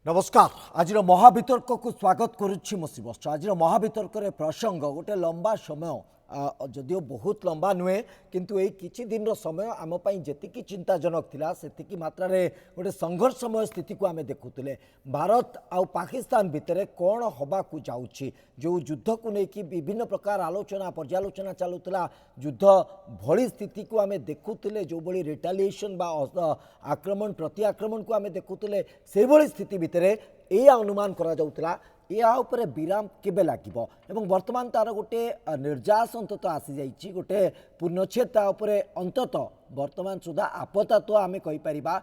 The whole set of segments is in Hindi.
नमस्कार। आज महावितर्क को स्वागत करुच्ची मुसीबस। आज महावितर्क प्रसंग गोटे लंबा समय जदियो बहुत लंबा नुहे किंतु यही किछि दिन समय आम जी चिंताजनक थिला सेतिकी मात्रा रे गोटे संघर्षमय स्थिति को आम देखुले। भारत आउ पाकिस्तान भितर कौन हवा को जाउछि जो युद्ध को लेकिन विभिन्न प्रकार आलोचना पर्यालोचना चलुला युद्ध भली स्थिति को आम देखुले जो बड़ी रिटालिएशन बा आक्रमण प्रति आक्रमण को आम देखुले से भली स्थिति भितर यह अनुमान करा जाउतला या उपरे विराम केबे लागिबो एवं वर्तमान तार गोटे निर्यास अंतत आसी जाइछि गोटे पूर्णच्छेद ता उपरे अंतत वर्तमान सुधा आपता तो आमे कहि परिबा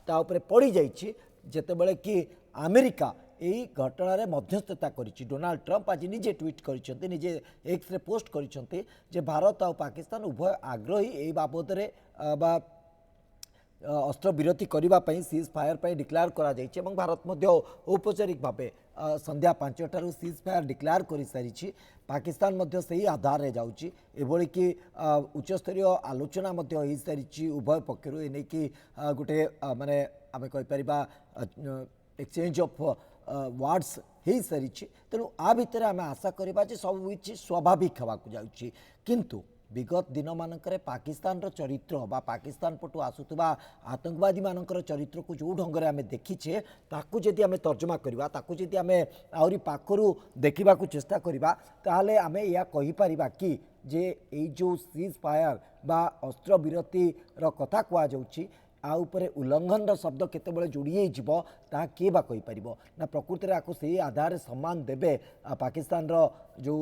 ता उपरे पड़ी जाइछि जेतेबेले कि अमेरिका यही घटना रे मध्यस्थता करिछि। डोनाल्ड ट्रंप आज निजे ट्वीट करिसेंती निजे एक्स रे पोस्ट करिसेंती जे भारत और पाकिस्तान उभय आग्रही एही बाबद रे बा अस्त्र विरति करने सीज फायर पर डिक्लेयर करा जाइछि एवं भारत मध्य औपचारिक भाव संध्या 5टारू सीज फायर डिक्लेयर कर सारी पाकिस्तान मध्य से ही आधार रे जाउछि एभली कि उच्चस्तरीय आलोचना मध्य हो सारी उभय पक्षर एने कि गोटे माने आमे कहि परिबा एक्सचेंज ऑफ वर्ड्स हो सारी तेणु आ भितर आमे आशा करबा जे सब किछि स्वाभाविक होगा जाउछि किंतु विगत दिन मानक पाकिस्तान चरित्र बा पाकिस्तान पटु आसुवा आतंकवादी मानकर चरित्र को जो ढंग से आम देखीचे ताकू जदि आम तर्जमा करवा ताकू जदि आम आहरी पाखरु देखा चेष्टा करवा ताहले आम या कहीपर कि जे ये जो सीज फायर बा अस्त्र विरति कथा कहुच्छी आ उपरे उल्लंघन शब्द केतेबेले जोड़ी ता किए बा कहि परिबो ना प्रकृति रे आको से आधार सम्मान देबे पाकिस्तान रो जो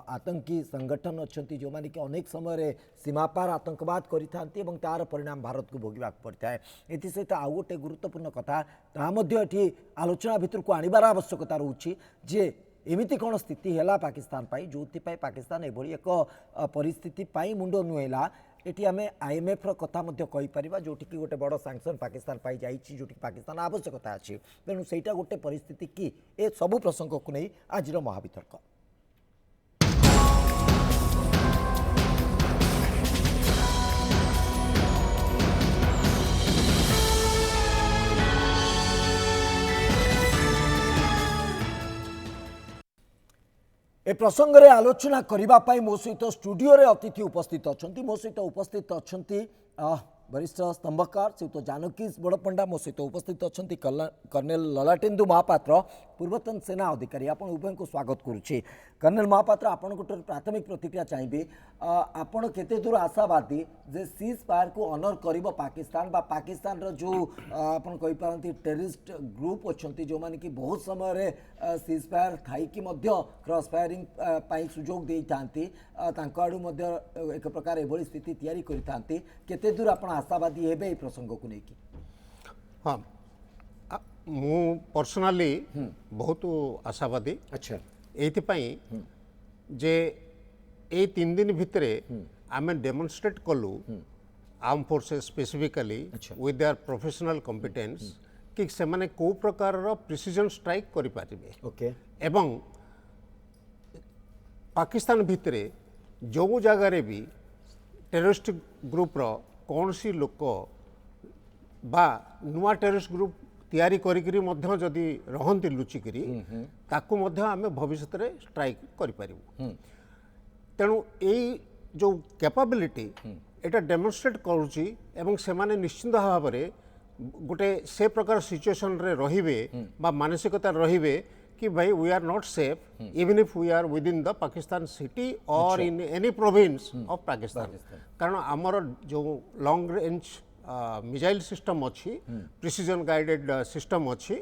आतंकी संगठन अच्छी जो माने कि अनेक समय सीमापार आतंकवाद करिथांती एवं तार परिणाम भारत को भोगिबा पड़ता है। एथि सहित आउ गोटे गुरुत्वपूर्ण कथा ता मध्य एठी आलोचना भितर को आनिबार आवश्यकता रहउछि जे एमिति कौन स्थिति है पाकिस्तान जो पाकिस्तान एभली एक परिस्थिति मुंड नुहेला एटी आम IMF कथा कहीपर जो गोटे बड़ सांक्शन पाकिस्तान पाई जाइए जो पाकिस्तान आवश्यकता अच्छी तेणु सहीटा गोटे परिस्थिति कि ए सबु प्रसंग को नहीं आज महावितर्क। ए प्रसंग रे आलोचना करने मो सहित स्टूडियो रे अतिथि उपस्थित अच्छा मो सहित उपस्थित अच्छा वरिष्ठ स्तंभकार श्रीयुत जानकी बड़पंडा मो सहित उपस्थित अच्छा कर्नेल ललाटेन्दु महापात्र पूर्वतन सेना अधिकारी आपण उभय को स्वागत करुच्ची। कर्नेल महापात्र आपण गोटे प्राथमिक प्रतिक्रिया चाहिए आपण केते दूर आशावादी जे सीज फायर को ऑनर करिबो पाकिस्तान बा पाकिस्तान रो जो आपण कहि पारंती टेररिस्ट ग्रुप अच्छी जो माने कि बहुत समय रे सीज फायर थाई कि मध्य क्रॉस फायरिंग पाई सुजोग देई थांती तांको आडू मध्य एक प्रकार एभली स्थिति तैयारी करि थांती केते दूर आपण आशावादी हेबे ए प्रसंग को लेकी। हाँ मु पर्सनली बहुत आशावादी अच्छा एथि जे ए 3 दिन भितरे आमे डेमोन्स्ट्रेट कलु arm forces specifically with their professional competence कि से माने को प्रकार रो प्रिसिजन स्ट्राइक करि पारिबे ओके एवं पाकिस्तान भितरे जो जगार भी टेररिस्ट ग्रुप रो कौन सी लोक बा नुआ टेररिस्ट ग्रुप तैयारी करी मध्य जदि रहंती लुचिकी ताकू मध्य आमे भविष्य रे स्ट्राइक करि पारिबु तेणु यही जो कैपेबिलिटी एटा डेमोन्स्ट्रेट करुची एवं से माने निश्चित भाव में गोटे से प्रकार सिचुएशन रे रहिबे बा मानसिकता रहिबे कि भाई we are not safe even if we are within the Pakistan city or in any province of Pakistan कारण आमर जो लॉन्ग रेंज मिसाइल सिस्टम अच्छी प्रिसिजन गाइडेड सिस्टम अच्छी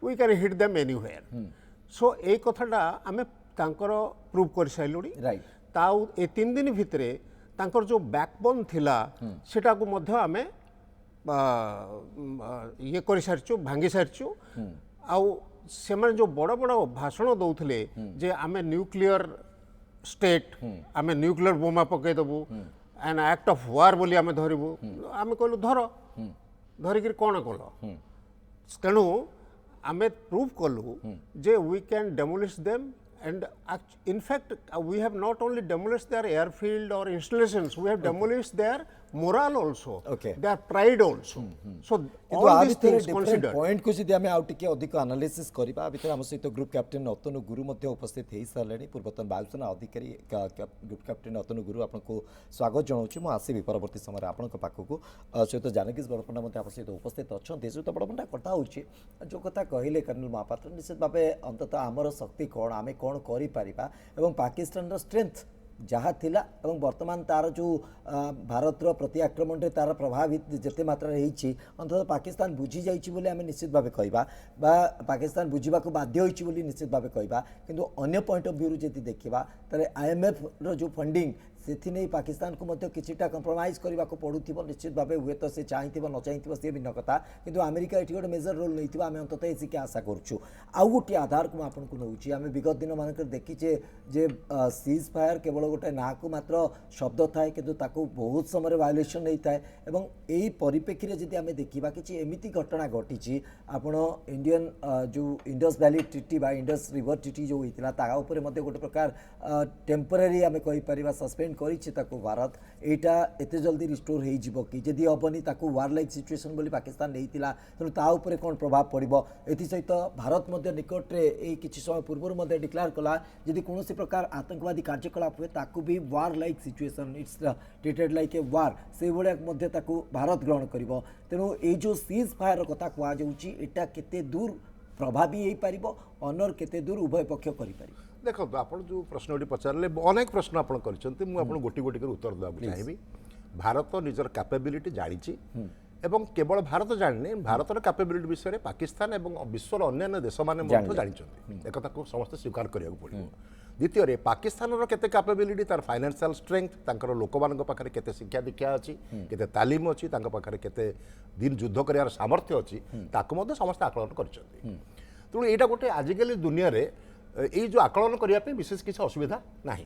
we can hit them anywhere so ए कथाटा आमे तांकर प्रूव कर साइलुडी राइट ताउ ए 3 दिन भितरे तांकर जो बैकबोन थिला सेटा को मध्य आमे ये कर सारचु भांगी सारचु आउ से माने जो बड़ बड़ भाषण दौले जे आमे न्यूक्लियर स्टेट आमे न्यूक्लियर बोमा पकई देबू एन एक्ट ऑफ वार बोली आमे धरबू आमे कहलु धर धरिक कौन कल तेणु आमे प्रूव कलु जे we can demolish them and in fact we have not only demolished their airfield or installations, we have demolished their moral also, Okay. their pride also. So କିନ୍ତୁ all आ these भितर things डिफरेंट considered. पॉइंट को जदि आम आउ टिके अधिक एनालिसिस करबा भितर आम सहित ग्रुप कैप्टेन अतनु गुरु मध्य उपस्थित हो सारे पूर्वतन वायुसेना अधिकारी ग्रुप कैप्टेन अतनु गुरु आपको स्वागत जनाऊँ मु आसबि परवर्ती समय आपण पाखक सहित जानकी बड़पंडा आप सहित उपस्थित अच्छा सहित बड़पंडा कथा हो जो कथा कहले कर्नल महापात्र निश्चित भाव अंततः आमर शक्ति कौन आम कौन कर पाकिस्तान स्ट्रेंथ जहाँ थिला एवं वर्तमान तार जो भारतर प्रति आक्रमण रे तार प्रभावित जेते मात्रा रही अंततः पाकिस्तान बुझी जाइछि बोली आम निश्चित भाव कहबा बा पाकिस्तान बुझीबा को बाध्य होइछि बोली निश्चित भाव कहबा किंतु अन्य पॉइंट ऑफ व्यू जदि देखिबा तारे आईएमएफ रो जो फंडिंग से नहीं पाकिस्तान को मध्य किछिटा कंप्रोमाइज करने को पड़ुथिबो निश्चित भाव हुए तो से चाहिथिबो न चाहिथिबो से भिन्न कथा किंतु अमेरिका एठी गोटे मेजर रोल नहीं आम अंततः एसिके आशा करूँ आउ गोटे आधार को आपको नौची आम विगत दिन मानक देखीचे जे सीज फायर केवल गोटे ना को मात्र शब्द थाए किंतु ताको बहुत समय वायोलेशन नहीं थाए एवं यही परिप्रेक्षी में जदि आम देखा कि एमती घटना घटी आपण इंडियन जो इंडस वैली ट्रिटी बा इंडस रिवर ट्रिटी जो होता ता उपर गोटे प्रकार टेम्पररी आम कहीपर सस्पेंड करी भारत एटा एते जल्दी रिस्टोर हो जिवो कि जदि हेनी ताकू वार लाइक सिचुएशन बोली पाकिस्तान नहीं थिला तेणु ता उपरे कौन प्रभाव पड़ो एथि सहित भारत मध्य निकट रे किछि समय पूर्व मध्य डिक्लेयर कला जदि कौन प्रकार आतंकवादी कार्यकलाप हुए ताकू भी war like situation it's treated like a war से भाया मध्य ताकू भारत ग्रहण करिवो तेणु ए जो सीज फायर कथा कहा जाउची एटा केते दूर प्रभावी हो पारिबो ऑनर केते दूर उभय पक्ष करि पारिबो देखो आप जो प्रश्न पचारे अनेक प्रश्न आप मुझे गोटी गोटी कर उत्तर देवाक चाहिए भारत निजर कैपेबिलिटी जानी एवं केवल भारत जानी भारतर कैपेबिलिटी विषय में पाकिस्तान एवं विश्वर अन्य देश मैंने जानते एक को समस्त स्वीकार करा पड़ो द्वितीय पाकिस्तान केते कैपेबिलिटी तार फाइनेंशियल स्ट्रेंथ लोक मान पाखे केते शिक्षा दीक्षा अच्छी केते तालीम अच्छी पाखे केते दिन युद्ध कर सामर्थ्य अच्छी समस्त आकलन कर तेणु यहाँ गोटे आजिकल दुनिया रे ये जो आकलन करने विशेष किसी असुविधा ना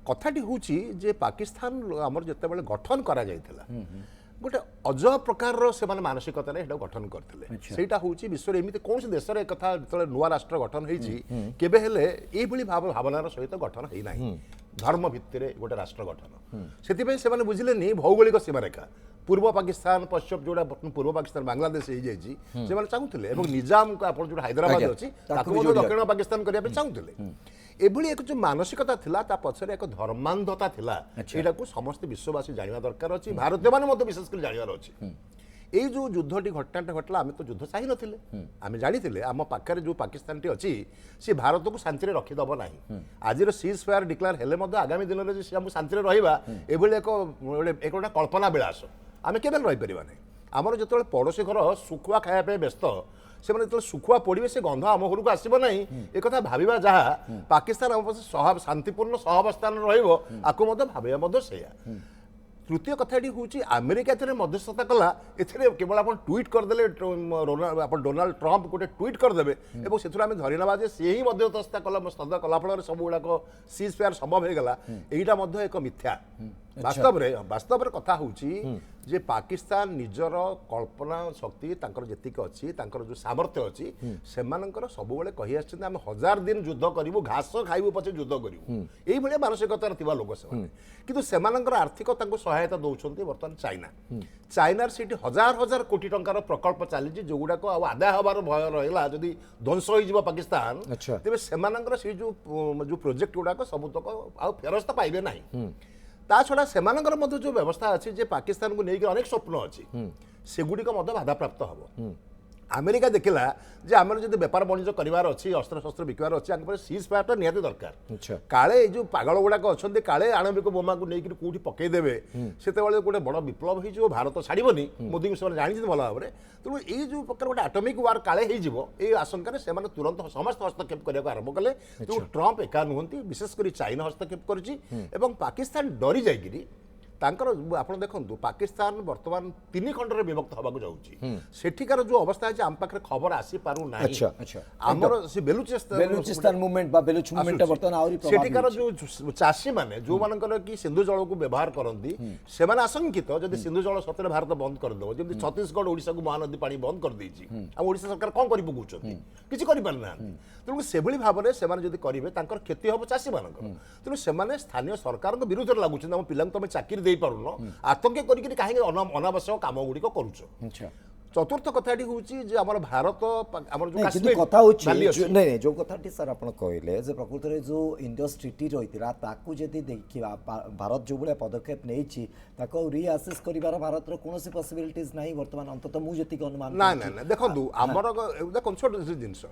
कथाटी हूँ जे पाकिस्तान आमर जिते गठन करा जाइथिला गोटे अजब प्रकार से मानसिकता गठन करते सेटा हूँ विश्व एमती कौन देश कथा जो नुआ राष्ट्र गठन होते भावनार सहित गठन होना धर्म भित्तिर गोटे राष्ट्र गठन से बुझिले भौगोलिक सीमारेखा पूर्व पाकिस्तान पश्चिम जोड़ा पूर्व पाकिस्तान बांग्लादेश हो चाहूले निजाम को आप जो हैदराबाद अच्छी दक्षिण पाकिस्तान करने चाहूले एभली एक जो मानसिकता थिला ता पछरे एक धर्मांधता थिला एटा को समस्त विश्ववासी जानिबा दरकार अछि भारतीय माने मते विशेष कर जानिबार अछि ए जो युद्धटी घटनाटा घटला आमे तो युद्ध चाहि नथिले आमे जानिथिले आम पाखरे जो पाकिस्तानटी अछि से भारत को शांति रे रखि दबो नाही आज रो सीज फायर डिक्लेयर हेले मते आगामी दिन रे से हम शांति रे रहिबा एभली एक कल्पना विलास आमे केबेल रहि परिबा नै हमर जतले पड़ोसी घर सुखुआ खाया पे व्यस्त से जो सुखुआ पड़े से गंध आम घर को आसब ना एक भावा जहाँ पाकिस्तान आम शांतिपूर्ण सहअवस्थान रहा भाव से तृतीय कथाटी हूँ अमेरिका मध्यस्थता कला केवल आप ट्वीट करदे डोनाल्ड ट्रंप गोटे ट्वीट करदे और से धरी ना सी ही मध्यस्थता कला फल सब गुड़ाक सीज फायर संभव होगा यहाँ एक मिथ्या वास्तव कथा हूँ जे पाकिस्तान निजर कल्पना शक्ति जी अच्छी जो सामर्थ्य अच्छी से सब कही आम 1000 दिन युद्ध करूँ घास खाइबू पचे युद्ध करूँ ये मानसिकतार लोक से आर्थिक सहायता दौरान बर्तमान चाइना से 1000 कोटी टंकार प्रकल्प चली जो गुड़ाक आदाय हबार भय रहा जदि ध्वंस हो पाकिस्तान तेज से जो प्रोजेक्ट गुड़ाक सबुतक आ फेरस्त पाइबे ना ता छड़ा सेमानकर मध्य जो व्यवस्था अच्छी जे पाकिस्तान को लेकर अनेक स्वप्न अच्छी सेगुड़िक बाधा प्राप्त हम अमेरिका देखला जे आमर जब बेपार वाणिज्य करार अच्छी अस्त्र शस्त्र बिकबार अच्छी सीज फायरटा निहाती दरकार काले जो पागल गुड़ाक अच्छा काले आणविक बोमा को लेकर कौटी पकईदेवे से गोटे बड़ विप्लव हो भारत छाड़बनी मोदी को से जानी भल भाव में तेणु ये जो प्रकार गोटे आटमिक वार काले हो आशंकार से तुरंत समस्त हस्तक्षेप करने को आरंभ कले तो ट्रंप एका नुहति विशेषकर चाइना हस्तक्षेप कर पाकिस्तान डरी जाइए आप देखो पाकिस्तान बर्तमान 3 खंड में विभक्त होगा जाऊँगी सेठिकार जो अवस्था है आम पाखे खबर आसी पारु ना आमर से बेलुचिस्तान मूवमेंट बा बेलुच मूवमेंट बर्तमान आउरी सेठिकार जो चाषी माने जो मानकर कि सिंधु जल को व्यवहार करती से आशंकित जब सिंधु जल सतरे भारत बंद करदेव जब छत्तीसगढ़ ओडिशा को महानदी पानी बंद कर देछि आ ओडिशा सरकार कौन कर पकाउछथि किछि करि पार ना तेणु से भाव में से करेंगे क्षति हम चाषी मान तेणु से स्थानीय सरकार विरुद्ध लगुच पिला तुम चाकरी दे पारुनो आतंक करिक काहे अनावश्यक काम गुडी करूछ अच्छा चतुर्थ कथाटी होची जे हमर भारत हमर जो नहीं, काश्मीर कथा होची valley अछि। नहीं नहीं जो कथाटी सर आपण कहले जे प्रकृत रे जो इंडस ट्रीटी रहितरा ताकू जदी देखिबा भारत जो बळे पदक्षेप नेछि ताको रीअसेस करिवार भारत रो कोनोसी पॉसिबिलिटीज नाही वर्तमान अंतत मु जति के अनुमान ना ना ना देखो हमर देखो छोट जिंस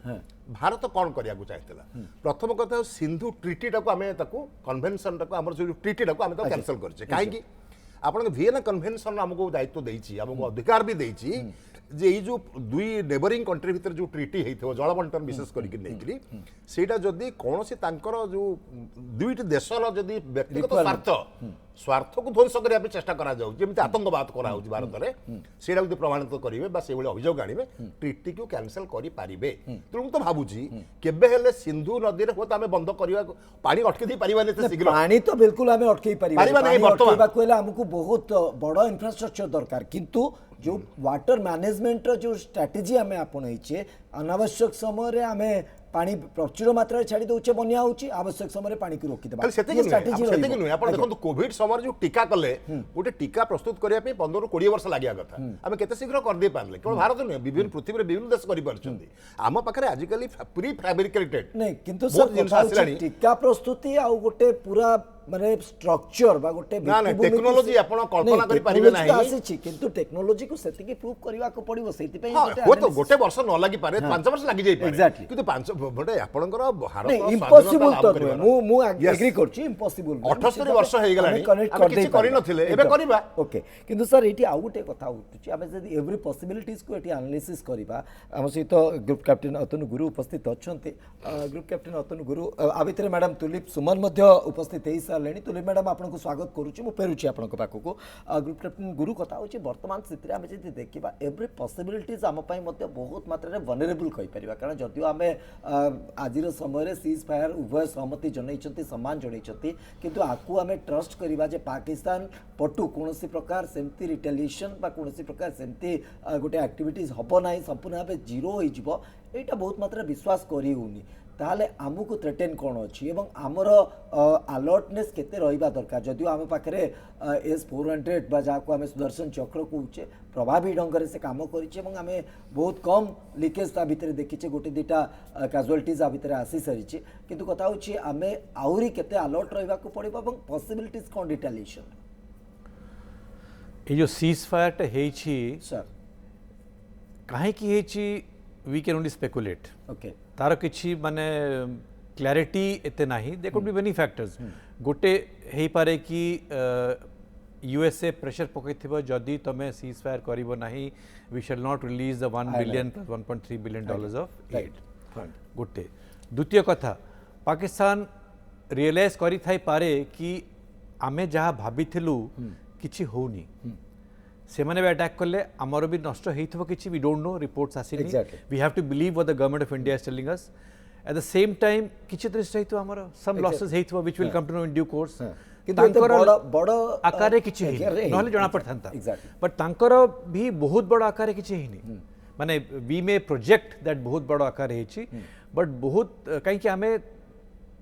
भारत कोन करिया को चाहतला प्रथम कथा सिंधु ट्रीटी टाको हमें ताको कन्वेंशन टाको हमर जो ट्रीटी टाको हमें तो कैंसिल करछे काहे कि आपण वियना कन्वेंशन हमको दायित्व देछि हमको अधिकार भी देछि जे ई जो दुई नेबरिंग कंट्री भीतर जो ट्रीटी हेइथो जल बंटन विशेष करिक नेकरी सेटा जदी कोनोसी तांकर जो दुईटी देशर जदी व्यक्तिगत स्वार्थ को ध्वंस करिया पे चेष्टा करा जाउ जेमिति आतंकवाद करा होउची भारत रे सेटा जदी प्रमाणित करिवे बा से बळे अभियोग आनिबे ट्रीटी को कैंसिल करि पारिबे तो तो भाबुची केबे हेले सिंधु नदी रे होत हमें बंद करिवा पानी अटके दी पारिबाने ते शीघ्र पानी तो बिल्कुल आमे अटकेई पारिबा परिबा नहीं वर्तमान। अटकेबा कोला हमकु बहुत बड़ इंफ्रास्ट्रक्चर दरकार किंतु जो वाटर मैनेजमेंट रो जो स्ट्रेटजी आमे आपणैछे अनावश्यक समय रे आमे पानी प्रचुर मात्रा छाड़ी दउछे बन्या होउची आवश्यक समय रे पानी को रोकी देबा खाली सेते कि आपण देखो कोविड समय जो टीका कले गोटे टीका प्रस्तुत करिया पे 15 ରୁ 20 वर्ष लागिया कथा आमे केते शीघ्र कर दे पारले केवल भारत नहीं विभिन्न पृथ्वी रे विभिन्न देश करि परछन्ती आम पाखरे आजिकली प्री फैब्रिकेटेड नहीं किंतु सर टीका प्रस्तुति आ गोटे पूरा माने स्ट्रक्चर बा गोटे ना ना टेक्नोलॉजी आपण कल्पना करि परिबे नाही आसी किंतु टेक्नोलॉजी को सेति की प्रूव करबा को पड़िबो सेति पे हो तो गोटे वर्ष न लागि पारे 5 वर्ष लागि जाई पारे Exactly. किंतु 5 गोटे आपणकर भारत नहीं इम्पॉसिबल तो नुहे मु एग्री करछि इम्पॉसिबल 78 वर्ष हे गेलानी कनेक्ट किछि करि नथिले एबे करिबा ओके किंतु सर एटी आ गोटे कथा उठुछि आमे जदी एवरी पॉसिबिलिटीज को एटी एनालिसिस करिबा हम सहित ग्रुप कैप्टन अतनु गुरु उपस्थित अछंती ग्रुप कैप्टन अतनु गुरु आ भितरे मैडम तुलिप सुमन मध्य उपस्थित हेई सारलेनी तुलिप मैडम आपनको स्वागत करूछि मु फेरुछि आपनको पाखको ग्रुप कैप्टन गुरु कथा होछि वर्तमान स्थिति आमे जदी देखिबा एवरी पॉसिबिलिटीज हम पई मध्य बहुत मात्रा रे वनरेबल कहि परिबा कारण जदियो आमे आजिर समय सीज फायर उभय सहमति जनइछंती सम्मान जनइछंती किंतु आकु आमे ट्रस्ट करिबा जे पाकिस्तान पटु कोनोसी प्रकार सेमती रिटेलिएशन बा कोनोसी प्रकार सेमती गोटे एक्टिविटीज हबो नाही संपूर्ण भाबे जीरो होई जिवो एटा बहुत मात्रा विश्वास करी होनी ताहले आमको थ्रेटेन कौन अच्छी एवं आमर अलर्टनेस केते रहिबा दरकार जदियो आम पाखरे S-400 बा जाको आमे सुदर्शन चक्र कहूचे प्रभावी ढंग से काम करिचे एवं आमे बहुत कम लीकेज ता भितर देखिचे गोटे दुटा कैजुअलिटीज आ भितर आसी सारिचे किंतु कथा होची आमे आउरी केते अलर्ट रहिबा को पड़िबा एवं पॉसिबिलिटीज कोन रिटेलिएशन ये जो सीज फायर टा हेछि सर काहे की हेछि we can only speculate okay तार किछि माने क्लैरिटी एते नाही there could be many factors गोटे हेई पारे कि यूएसए प्रेशर पकैथिबो जदी तमे सीज फायर करिवो नाही we shall not release the 1 billion plus 1.3 billion dollars of aid गोटे द्वितीय कथा पाकिस्तान रियलाइज करि थाई पारे कि आमे जहा भाबिथिलु किछि होनी से माने अटैक कले आमर भी नष्ट होइथबो किछि वी डोंट नो रिपोर्ट्स आसीनी we have to believe what the government of India is telling us at the same time किछि दृष्ट होइथबो आमर सम लॉसेस होइथबो which will come to know in due course किंतु बड़ आकारे किछि नहले जणा पड़थांता बट तांकर भी बहुत बड़ आकारे किछि हेनी माने वी मे प्रोजेक्ट दैट बहुत बड़ आकार हेछि बट बहुत काई कि हमें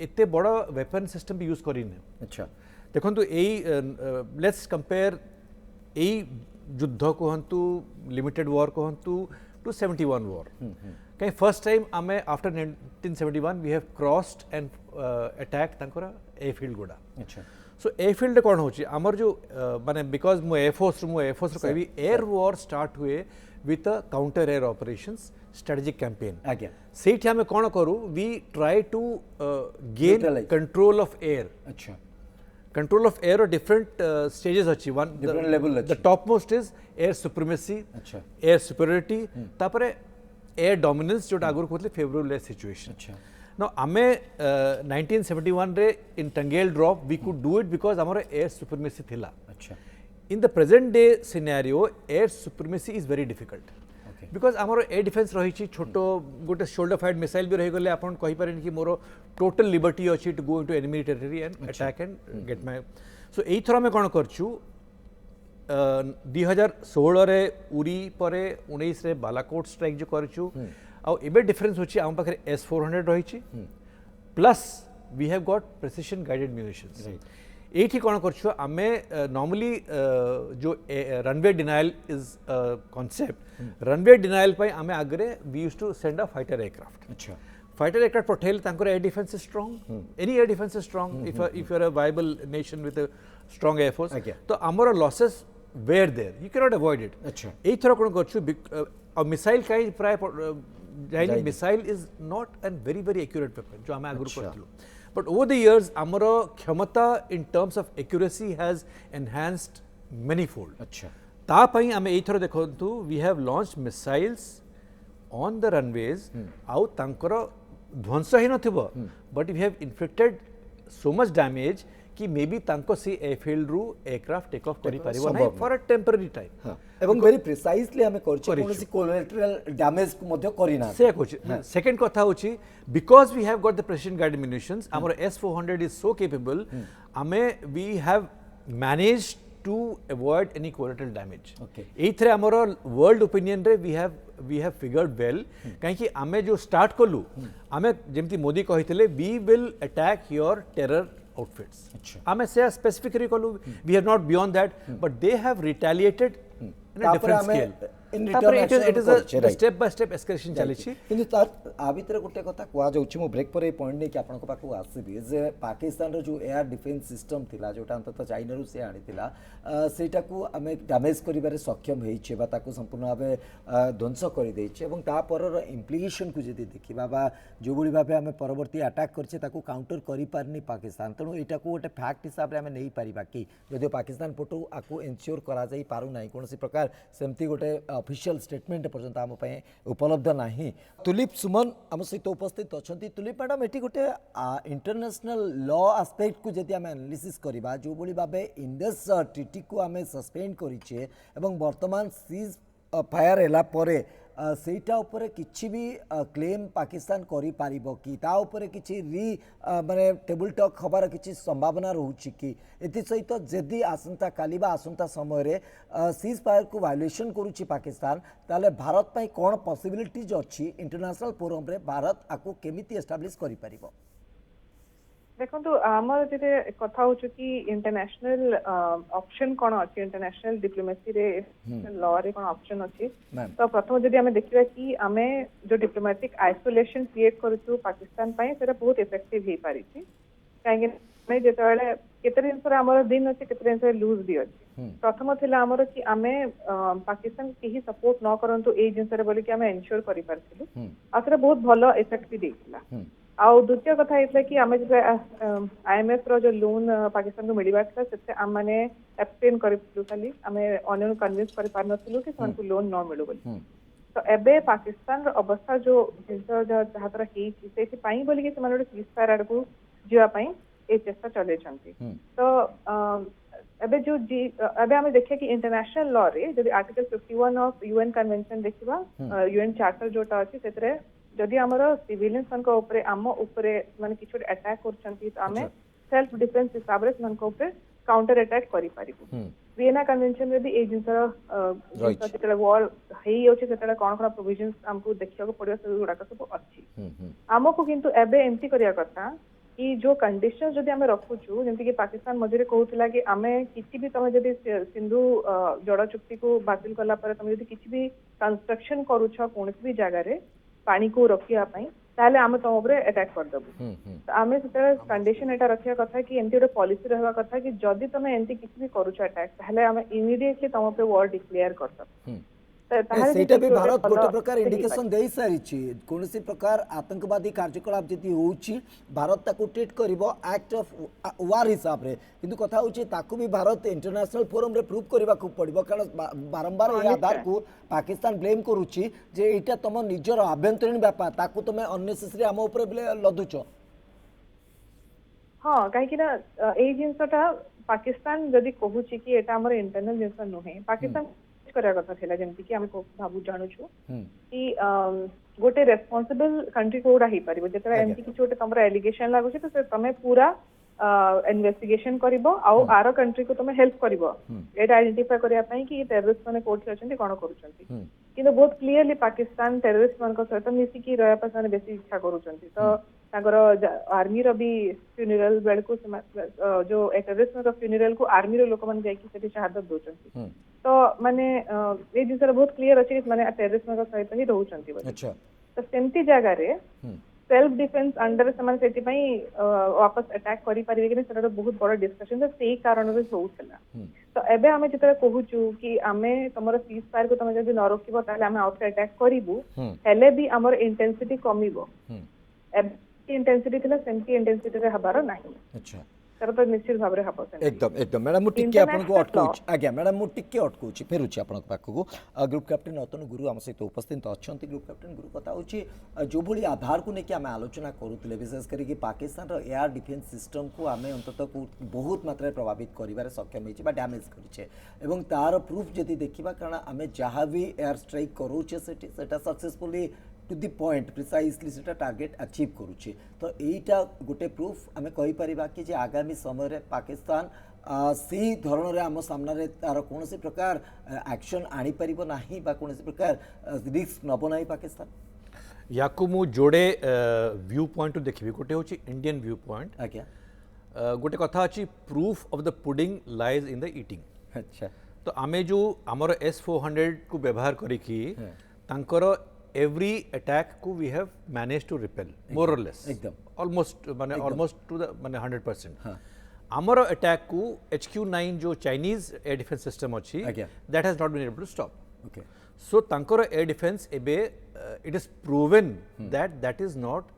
एते बड़ वेपन सिस्टम भी यूज करिने अच्छा देखंतु एई लेट्स कंपेयर एई युद्ध कहतु लिमिटेड वॉर कहतु टू 71 वॉर कहीं फर्स्ट टाइम आमे after 1971 we have crossed and attack तांकर एयरफील्ड गुडा अच्छा सो एयरफील्ड कौन होची आमर जो माने बिकॉज मु एयरफोर्स कहबी एयर वॉर स्टार्ट हुए with counter air operations strategic campaign आज्ञा सेठी हमें कौन करू we try to gain control of air अच्छा control of air or different stages achi one different level the topmost is air supremacy अच्छा air superiority तापरे air dominance जो आगुर कहले favorable air situation अच्छा now ame 1971 रे in Tangel drop we could do it because amara air supremacy thila अच्छा in the present day scenario air supremacy is very difficult because आमर एयर डिफेन्स रही छोट गोटे शोल्डर फाइड मिसाइल भी रही गले आपन कहि पारेन कि मोर टोटल लिबर्टी अछि to go into enemy territory and attack and get my so एई थरा में कोन करछु 2016 रे उरी परे 19 रे बालाकोट स्ट्राइक जो करछु आ एबे डिफरेंस होछि आम पाखरे S-400 रही plus we have got precision guided munitions एठी कोन करछु आमे नॉर्मली जो runway denial is concept runway denial पई आमे आगरे we used to send a fighter aircraft अच्छा फाइटर एयरक्राफ्ट पठेल तांकर air defence is strong any air defence is strong if you are a viable nation with a strong air force Okay. तो आमर losses were there you can not avoid it अच्छा एई थरो कोन करछु और मिसाइल काई प्राय जाइनी missile is not an very very accurate weapon जो आमे आगुर करथलो बट ओवर द इयर्स आमर क्षमता in terms of accuracy has enhanced many fold अच्छा ता पई आमे एई थरो देखंतु we have launched missiles on the runways आउ तांकर ध्वंस ही नथिबो but we have inflicted so much damage कि मे बी तांको सी एयरफील्ड रु एयरक्राफ्ट टेक ऑफ करि परिबो नै फॉर अ टेम्पररी टाइम एवं वेरी प्रिसाइजली हमें कोनोसी कोलैटरल डैमेज को मध्य करिना से कोच सेकंड कथा होची because we have got the precision guided munitions आमर S400 इज सो केपेबल आमे we have managed to avoid any collateral damage Okay. एथरे आमर वर्ल्ड ओपिनियन रे वी हैव फिगर्ड वेल काहे कि आमे जो स्टार्ट कलु आमे जेमती मोदी कहितले we will attack your terror outfits. आमे से स्पेसिफिकली कलु we have not beyond that but they have retaliated in a different scale in तापर return it is action a step by step escalation चलिछि किंतु तार आ भीतर गोटे कथा कुआ जाउछि मो ब्रेक पर ए पॉइंट नै कि आपन को पाकु आसीबी जे पाकिस्तान रो जो एयर डिफेंस सिस्टम थिला जोटा अंतत चाइना रो से आनिथिला सेटा को हमें डैमेज करिबारे सक्षम हेइछे बा ताको संपूर्ण भाबे ध्वंस करि दैछे एवं ता परर इम्प्लिकेशन को जदि देखिबा बा जो बुली भाबे हमें परवर्ती अटैक करछे ताको काउंटर करि पारनी पाकिस्तान तणु एटा को गोटे फैक्ट हिसाब रे हमें नै परिबा कि जदि पाकिस्तान पटु आको एन्श्योर करा जाई पारु नै कोनोसी प्रकार सेमती गोटे ऑफिशियल स्टेटमेंट पर्यंत आम उपलब्ध नहीं तुलिप सुमन आम सहित उपस्थित अच्छा तुलिप मैडम ये गोटे इंटरनेशनल लॉ आस्पेक्ट को जब आम एनालिसिस करवा जो भाव इंडस ट्रिटी को आम सस्पेंड करिचे एवं वर्तमान सीज फायर हैला परे सेटा उपरे किछि भी क्लेम पाकिस्तान करि पारिबो कि ता उपरे किछि री माने टेबल टॉक खबर किछि संभावना रहउछि कि एति सहित जदि आसंता काली बा आसंता समय रे सीज फायर को वायोलेशन करूछि पाकिस्तान ताले भारत पई कोन पॉसिबिलिटीज अछि इंटरनेशनल फोरम रे भारत आको केमिति एस्टैब्लिश करि पारिबो देखो आमर जे कथा हो कि इंटरनेशनल ऑप्शन कौन अच्छी इंटरनेशनल डिप्लोमेसी रे लॉ रे कौन ऑप्शन अच्छी तो प्रथम जदि आमे देखिबा कि आमे जो डिप्लोमेटिक आइसोलेशन क्रिएट करूछु पाकिस्तान पई सेटा बहुत इफेक्टिव हे पारि छी काहे कि जेतबेले केते दिन पर हमर दिन अछि केते दिन से लूज भी अछि प्रथम थिला हमर कि आमे पाकिस्तान केही सपोर्ट न करंतु ए जिंस रे बोली कि आमे एन्श्योर करि परथिलु आसरे बहुत भलो इफेक्ट भी देखिला आउ द्वितीय कथा ये कि आम जो IMF रो जो लोन पाकिस्तान को मिलवा से आम मैंने एब्सटेन करूँ खाली आम अन्य कन्विंस कर पार नथिलु कि से लोन न मिलू बोली तो एबे पाकिस्तान रो अवस्था जो जिनस जहाँ तरह से बोली कि से सीज फायर आड़ को जावाई ए चेष्टा चले तो एबे जो एबे आम देखिए कि इंटरनेशनल लॉ रे जदि आर्टिकल 51 ऑफ UN कन्वेंशन देखिबा UN चार्टर जोटा अछि सेतरे जदि आमर सिविलियंस मान ऊपर आम ऊपर माने किछु अटैक करछंती तो आमे सेल्फ डिफेंस हिसाब रे मान ऊपर काउंटर अटैक करि पारिबु वियना कन्वेंशन रे भी ए जिंसर जेतले वॉर हेई होछि सेतले कोन प्रोविजंस हमको देखिया को पड़ियो से गुडा सब अछि हमको किंतु एबे एमती करिया करता कि जो कंडीशन जदि आमे रखुछु जेंति कि पाकिस्तान मझरे कहउतला कि आमे किछि भी तमे जदि सिंधु जड़ चुक्ति को बातिल कला पर तमे जदि किछि भी कंस्ट्रक्शन करूछ कोनसी भी जगह रे पानी को रखिया पई ताले आमे तुम ऊपर अटैक कर दबु तो आमे सेते कंडीशन एटा रखिया कथा कि एंटी रे पॉलिसी रहवा कथा कि जदि तमे एंटी किछि भी करूछ अटैक ताले आमे इमीडिएटली तुम ऊपर वॉर डिक्लेयर कर दबु सेटा भी भारत गोटे प्रकार इंडिकेशन दे सारी कोनसी प्रकार आतंकवादी कार्यकलाप जदि होउछि भारत ताकू ट्रीट करिवो एक्ट ऑफ वार हिसाब रे किंतु कथा होउछि ताकू भी भारत इंटरनेशनल फोरम रे प्रूव करबा को पड़िबो कारण बारंबार ए आधार को पाकिस्तान ब्लेम करूछि जे एटा तम निजर आभ्यंतरीण व्यापार ताकू तमे अननेसेसरी हम ऊपर लदुछ हां काहे कि ना ए जिंसटा पाकिस्तान जदि कहूछि कि एटा हमर इंटरनल जिंस नहे पाकिस्तान करा कथा थिला जेमति कि हम भाबु जानु छु कि गोटे रेस्पोंसिबल कंट्री कोडा ही परिबो जेतरा एमती कि छोटे तमरा एलिगेशन लागु छै तो तमे पूरा इन्वेस्टिगेशन करिवो आउ आरो कंट्री को तमे हेल्प करिवो एटा आइडेंटिफाई करिया पई कि टेररिस्ट माने कोठी अछंती कोन करूछंती किंतु बहुत क्लियरली पाकिस्तान टेररिस्ट मान को सहित मिसी कि रहया पास माने बेसी इच्छा करूछंती तो आर्मी रो भी फ्यूनरल बेल को जो टेररिस्ट रो फ्यूनरल को आर्मी रो लोक मन जाई कि सेठी शहादत दोचंती तो माने ए जिसर बहुत क्लियर अछि माने टेररिस्ट रो सहित ही रहउचंती बोली अच्छा तो सेमती जगह रे सेल्फ डिफेंस अंडर समान सेठी पई वापस अटैक करि परिबे कि सेटा बहुत बड़ डिस्कशन तो सेही कारण रे होउतला तो एबे हमें जितरा कहूचु कि आमे तमरो सीज फायर को तमे जदी न रोकिबो ताले आमे आउट अटैक करिवु हेले भी हमर इंटेंसिटी कमिबो एबे इंटेंसिटी थिला सेमती इंटेंसिटी रे हबारो नाही अच्छा तर तो निश्चित भाव रे हबो एकदम एकदम मैडम मु टिके आपन को अटकुच आज्ञा मैडम मु टिके अटकुच फेरुची आपन पाख को ग्रुप कैप्टन अतनु गुरु हम सहित उपस्थित अछंती ग्रुप कैप्टन गुरु कथा होची जो भली आधार को नेकी आमे आलोचना करूतले विशेष करी कि पाकिस्तान रो एयर डिफेंस सिस्टम को आमे अंततः बहुत मात्रा प्रभावित करिवारे सक्षम होईची बा डैमेज करिचे एवं तार प्रूफ जदी देखिबा कारण आमे जहा भी एयर स्ट्राइक करूचे सेटा successfully to the point precisely सेटा टार्गेट अचीव करूचे तो एटा गोटे प्रूफ आमे कहि परिबा कि जे आगामी समय रे पाकिस्तान सी धरण रे हम सामना रे तार कोनोसी प्रकार एक्शन आनी परिबो नाही बा कोनोसी प्रकार रिस्क नबो नाही पाकिस्तान याकु मु जोड़े व्यू पॉइंट देखिबी गोटे होची इंडियन व्यू पॉइंट आज्ञा गोटे कथा अछि proof of the pudding lies in the eating अच्छा तो आमे जो हमर S400 को व्यवहार करी कि तांकर every attack को we have managed to repel more or less एकदम almost माने almost to the माने 100% आमर अटैक को HQ9 जो चाइनीज एयर डिफेंस सिस्टम अच्छी that has not been able to stop okay so तांकर एयर डिफेंस एबे it is proven that is not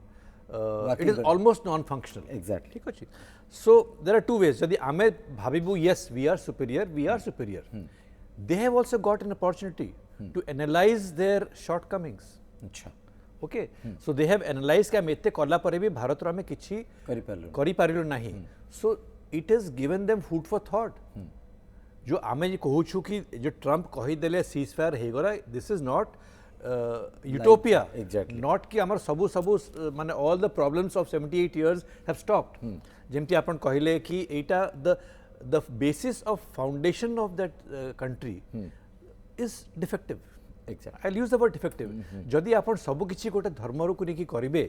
it is almost non functional exactly ठीक अछि so there are two ways यदि आमे भाबिबु yes we are superior they have also got an opportunity to analyze their shortcomings अच्छा okay so they have analyzed कि एते कला परे भी भारत रो हमें किछि करि पारिलो नाही so it has given them food for thought जो आमे जे कहू छु कि जो ट्रम्प कहि देले सीज फायर हे गरा this is not utopia exactly not कि हमर सबु माने all the problems of 78 years have stopped जेमति आपण कहिले कि एटा the basis of foundation of that country is defective exactly I'll use the word defective जदि आपण सब किछि गोटे धर्म रो कुनी की करिवे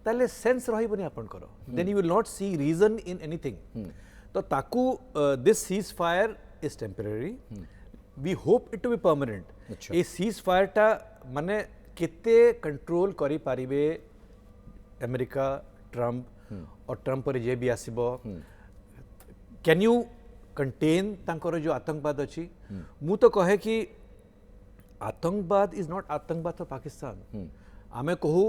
ताले सेंस रहिबनी आपण करो then you will not see reason in anything तो ताकू this ceasefire is temporary we hope it to be permanent A ceasefire टा माने केते कंट्रोल करि पारिबे अमेरिका ट्रम्प और ट्रम्प पर जे भी आसीबो कैन यू कंटेन तांकर जो आतंकवाद अच्छी मु तो कहे कि आतंकवाद इज नॉट आतंकवाद फॉर पाकिस्तान आमे कहू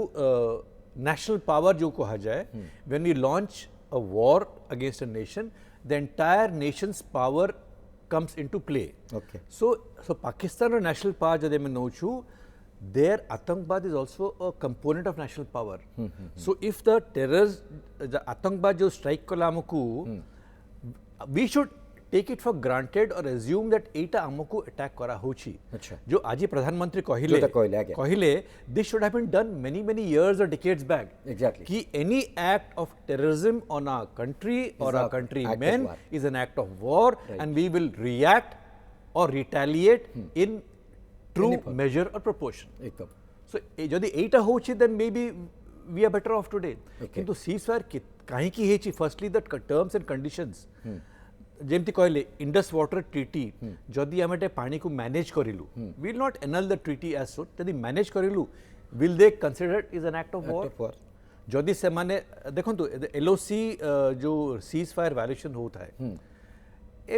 नेशनल पावर जो कहा जाए when we launch a war against a nation the entire nation's power comes into play okay so Pakistan or national power jade me nochu their attankbad is also a component of national power so if the terrorist the attankbad jo strike kala amku we should take it for granted or assume that एटा हमको अटैक करा होची जो आज प्रधानमंत्री कहिले this should have been done many years or decades back exactly कि any act of terrorism on our country or our countrymen is an act of war and we will react or retaliate in true measure or proportion एकदम so जदि एटा होची then maybe we are better off today किंतु ceasefire काहे की हेची firstly the terms and conditions जेमती कहले इंडस वाटर ट्रीटी जदि आमे पानी को मैनेज करिलु will not annul the treaty as so जदि मैनेज करिलु will they consider is an act of war जदि से माने देखंतु एलओसी जो सीज फायर वायलेशन होता है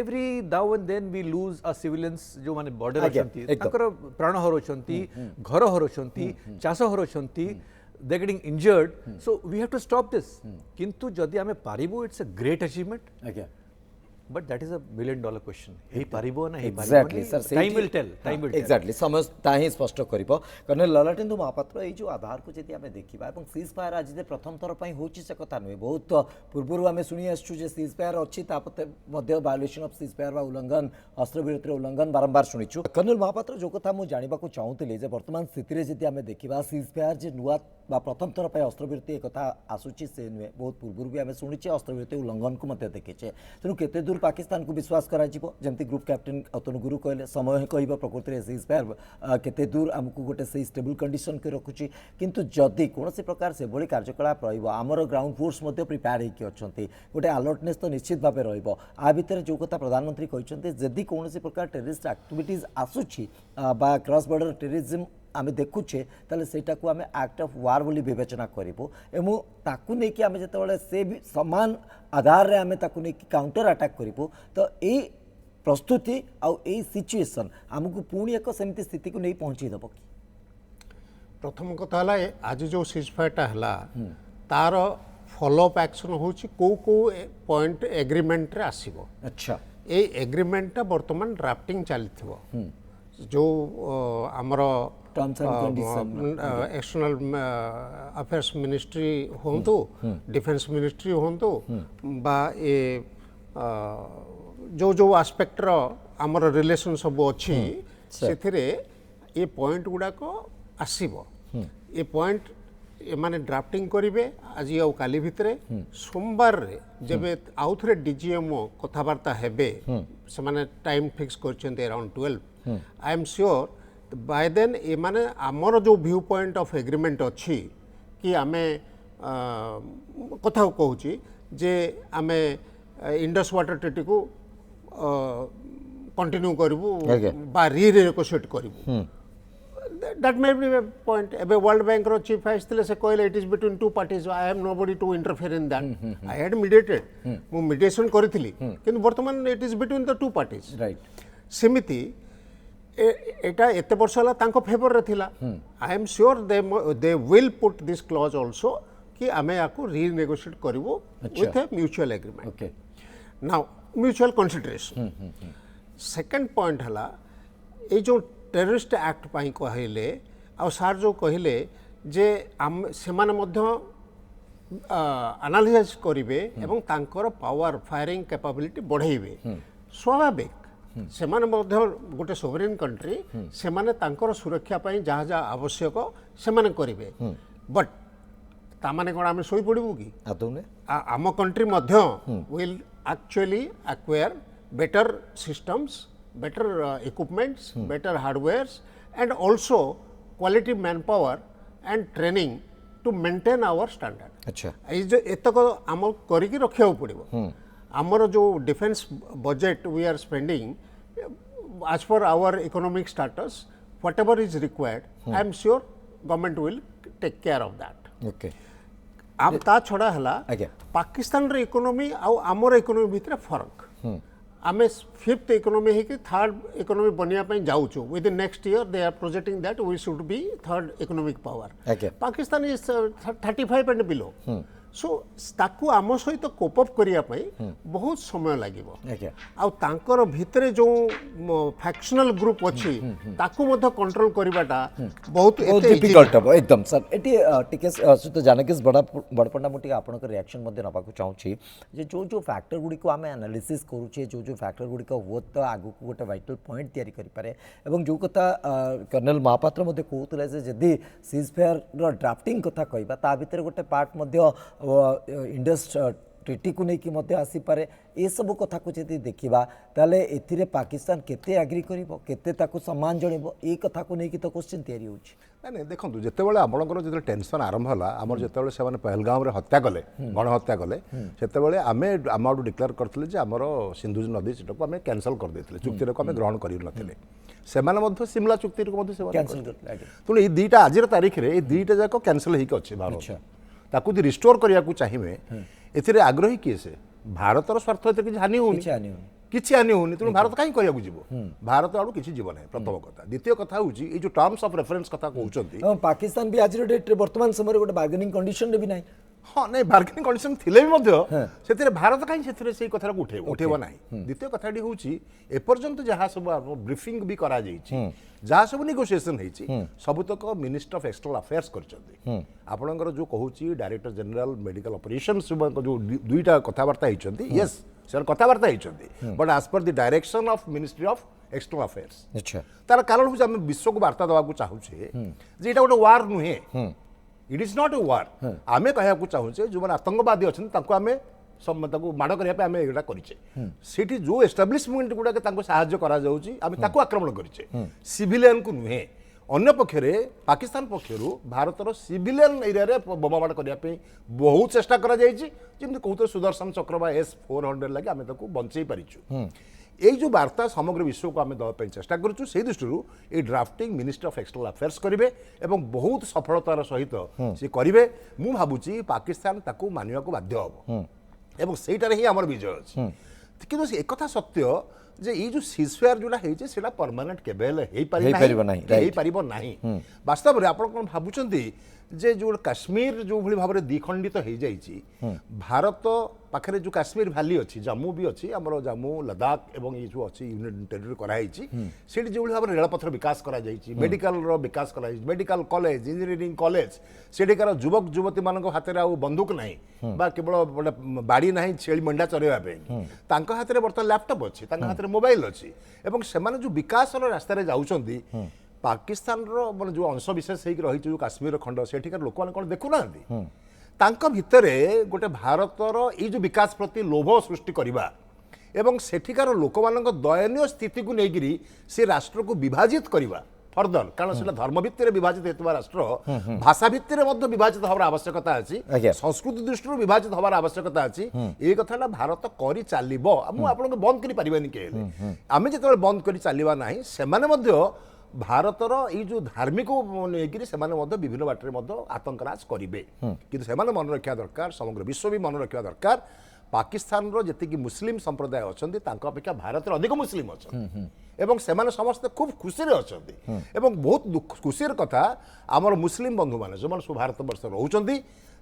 every now and then we lose a civilians जो माने बॉर्डर अछंती ताकर प्राण हरोचंती घर हरोचंती चाष हरोचंती they getting injured so we have to stop this किंतु जदि आमे पारिबो it's a great achievement but that is a $1 million question हे पारिबो ना हे exactly sir time will tell exactly समय ताही स्पष्ट करिबो कर्नल ललाटेन्दु महापात्र ए जो आधार को जति हमें देखिबा एवं सीज फायर आज जे प्रथम थर पई होची से कथा नय बहुत पूर्वरु हमें सुनी आछू जे सीज फायर अछि तापते मध्य वायलेशन ऑफ सीज फायर बा उल्लंघन अस्त्रविरतिर उल्लंघन बारंबार सुनिछु कर्नल महापात्र जो कथा मु जानिबा को चाहूतले जे वर्तमान स्थिति रे जति हमें देखिबा सीज फायर जे नुवा बा प्रथम थर पई अस्त्रविरति ए कथा आसुची से बहुत पूर्वरु भी हमें सुनिचे अस्त्रविरति उल्लंघन को मध्य देखिचे तेनु केते दूर पाकिस्तान को विश्वास करा जमती ग्रुप कैप्टेन अतनु गुरु कहले समय कह प्रकृति में सीज फायर केते दूर आमको गोटे से स्टेबल कंडीशन के रखुची किंतु जदि कौन प्रकार से भली कार्यकलाप रमर ग्राउंड फोर्स प्रिपेयर होकर अच्छा गोटे अलर्टनेस तो निश्चित भाव रहा भितर जो कथा प्रधानमंत्री कहते जदि कौन प्रकार टेररिस्ट एक्टिविटीज आसूची बा क्रॉस बॉर्डर टेररिज्म आम देखुचे ताले सेटा को आम एक्ट ऑफ वार बोली विवेचना करूँ एवं ताकू नहीं कि आम जो से भी समान आधार रे आम ताकू नहीं कि काउंटर अटैक करूँ तो यही प्रस्तुति आउ यही सिचुएसन आमको पुणी एक सेमती स्थिति को नहीं पहुँचीदेव कि प्रथम कथा है आज जो सीजफायरटा है तार फॉलोअप एक्शन हो पॉइंट एग्रीमेंट रे आसीबो। अच्छा ए एग्रीमेंटा वर्तमान ड्राफ्टिंग चली जो आमर एक्सटर्नल अफेयर्स मिनिस्ट्री होंतु डिफेंस मिनिस्ट्री होंतु बा ए जो जो आस्पेक्टर आमर रिलेशन सब अच्छी से ये पॉइंट गुड़ाक आसीबो। ये पॉइंट माने ड्राफ्टिंग करेंगे आज आउ काली भितरे सोमवार रे जब आउ थे डीजीएमओ कथबार्ता हेबे से माने टाइम फिक्स करछन्ते around 12 I am sure by then ए माने आमर जो व्यू पॉइंट ऑफ एग्रीमेंट अच्छी कि आमे कथा कहूची जे आमे इंडस वाटर ट्रीटी को कंटिन्यू करिवु बा renegotiate करिवु that may be a point ebe world bank ro chief आइसथिले से कहले it is between two parties I am nobody to interfere in that I had mediated मु mediation करिथिली किंतु वर्तमान it is between the two parties right सेमिति एटा एते वर्ष हला तांको फेवर रे थिला I am sure they will put this clause also कि आमे याको renegotiate करिवो with a mutual agreement okay now mutual consideration second point हला ए जो टेररिस्ट एक्ट पाई कहले आ सार जो कहले जे से एनालिसिस करेंगे एवं तांकर पावर फायरिंग कैपेबिलिटी बढ़ेबे स्वाभाविक से गोटे सोवरेन कंट्री से तांकर सुरक्षा पाई जहाँ जहाँ आवश्यक से करेंगे बट तामाने कौन आम शोई पड़ू कि आम country will actually acquire better systems better equipments better hardwares and also quality manpower and training to maintain our standard अच्छा ये जो एतक आम करिक रखिया पड़ो आमर जो defence budget we are spending as per our economic status whatever is required I am sure government will take care of that okay अब ता छड़ा हला पाकिस्तान रे इकोनॉमी आ आमर इकोनॉमी भितर फरक आमे फिफ्थ इकोनॉमी है कि थर्ड इकोनॉमी बनिया पे जाउछु within next year they are projecting that we should be third economic power Pakistan is 35 and below so ताकू आम सहित कोप अप करिया पई बहुत समय लागिबो आ तांकर भितरे जो फैक्शनल ग्रुप अछि ताकू मध्य कंट्रोल करिबाटा बहुत डिफिकल्ट हो एकदम सर एटी टिके सुत जानकीस बड़पंडा मुटी आपनकर रिएक्शन मध्य नबा को चाहू छी जे जो जो फैक्टर गुडी को आमे एनालिसिस करू छी जो जो फैक्टर गुडी को वो तो आगु को गोटे वाइटल पॉइंट तयारी करि पारे एवं जो कथा कर्नल महापात्र मध्य कहउतले जे जदी सीज फायर रो ड्राफ्टिंग कथा कहबा ता भितर गोटे पार्ट मध्य इंडस ट्रीटी को लेकिन मत आसीपे ये सब कथा को जब देखा ताले एथिरे पाकिस्तान केते एग्री करिवो केते ताको सम्मान जणिवो ए कथा को लेकिन तो क्वेश्चन तैयारी होछि नहीं देखो जितेबाला आपंकर जो टेंशन आरंभ है आम जो से पहलगाम हत्या कले गणहत्या कले से आम आम डिक्लेयर करते आमर सिंधु नदी सीटा को आम कैंसल कर देते चुक्ति को आम ग्रहण कर सिमला चुक्ति तेणु ये दुईटा आज तारीख में ये दुईटा जाक कैंसल होकर भारत ताकू रिस्टोर करने को चाहिए एथिरे आग्रही किए से भारतर स्वार्थ एत किसी हानि होनी किसी हानि होनी तेणु भारत कहीं कहूँ जीव भारत आड़ू किसी जीव ना प्रथम कथा द्वितीय कथा हूँ जो टर्म्स ऑफ रेफरेंस कथा कहते पाकिस्तान भी आज डेट वर्तमान समय गोटे बार्गेनिंग कंडीशन भी ना हाँ नहीं बार्गेनिंग कंडीशन थिले भी भारत कहीं से कथा को उठेब ना द्वितीय कथाटी हूँ एपर्यंत जहाँ सब ब्रीफिंग भी करा जहाँ सब नेगोशिएशन होती सबुतक मिनिस्टर ऑफ एक्सटर्नल अफेयर्स करपणकर जो कहूँ डायरेक्टर जनरल मेडिकल ऑपरेशंस जो दुईटा कथबार्ता होती यस से कथबार्ता होती but as per the direction of ministry of external affairs तार कारण हूँ आम विश्व को वार्ता देवाक चाहूचे ये गोटे वार नुहे इट इज नॉट ए वार आमे कहया चाहूचे जो आतंकवादी अच्छा आम माड़ करने आम एटा करें जो एस्टाब्लिशमेंट गुड़ाक साहाଯ୍य आक्रमण करें सिविलियन को नुहे अन्य पक्षरे पाकिस्तान पक्षर भारतर सिविलियन एरिया बोमाबाड़ करने बहुत चेष्टा करमती कहते सुदर्शन चक्र S-400 लगे आम बंचई पारिचु यही जो वार्ता समग्र विश्व को आम देवाई चेष्टा करूँ से दृष्टि ये drafting minister of external affairs करेंगे एवं बहुत सफलतार सहित सी करेंगे मु भावुची पाकिस्तान ताकू मानिया को बाध्य हम एवं सेटार ही आमर विजय अच्छी किंतु एक कथा सत्य जे ये जो सीजफेयर जोड़ा है परमानेंट केवल वास्तव में आप भावुं जे जो काश्मीर जो भाई भाव में द्विखंडित हो जाइए भारत पाखे जो काश्मीर भैली अच्छी जम्मू भी अच्छी आमर जम्मू लद्दाख एवं ये जो अच्छी यूनियन टेरिटरी कराई जो भाव में रेलपथर विकास मेडिकल विकास मेडिकल कॉलेज इंजीनियरिंग कॉलेज सेठिकार युवक युवती मान हाथ में आउ बंदूक ना बा केवल गोटे बाड़ी ना छेली मेंढा चरवाई हाथ में बर्तमान लैपटॉप अच्छी हाथ में मोबाइल अच्छी से जो विकास रास्तार जाऊँच पाकिस्तान मान जो अंश विशेष रही जो काश्मीर खंड सेठिकार लोक मैंने कौन देखुना भितर गोटे भारतर ये जो विकास प्रति लोभ सृष्टि करवा एवं सेठिकार लोक मान दयनीय स्थिति को लेकर से राष्ट्र को विभाजित करवा फर्दर कारण से धर्म भित्तिर विभाजित होता राष्ट्र भाषा भित्तिर विभाजित हमार आवश्यकता अच्छी संस्कृति दृष्टि विभाजित हमार आवश्यकता अच्छी ये कथा भारत कर चलो आपको बंद कर पारे आम जो बंद कर चलवा ना से भारतर ये जो धार्मिक लेकिन से विभिन्न बाटर आतंकराज करेंगे किंतु से मन रखा दरकार समग्र विश्व भी मन रखा दरकार पाकिस्तान जी मुस्लिम संप्रदाय अच्छा अपेक्षा भारत अधिक मुस्लिम अच्छा एवं से समस्ते खूब खुशी अच्छा बहुत खुशी कथा आमर मुस्लिम बंधु मैंने जो सब भारत वर्ष रोच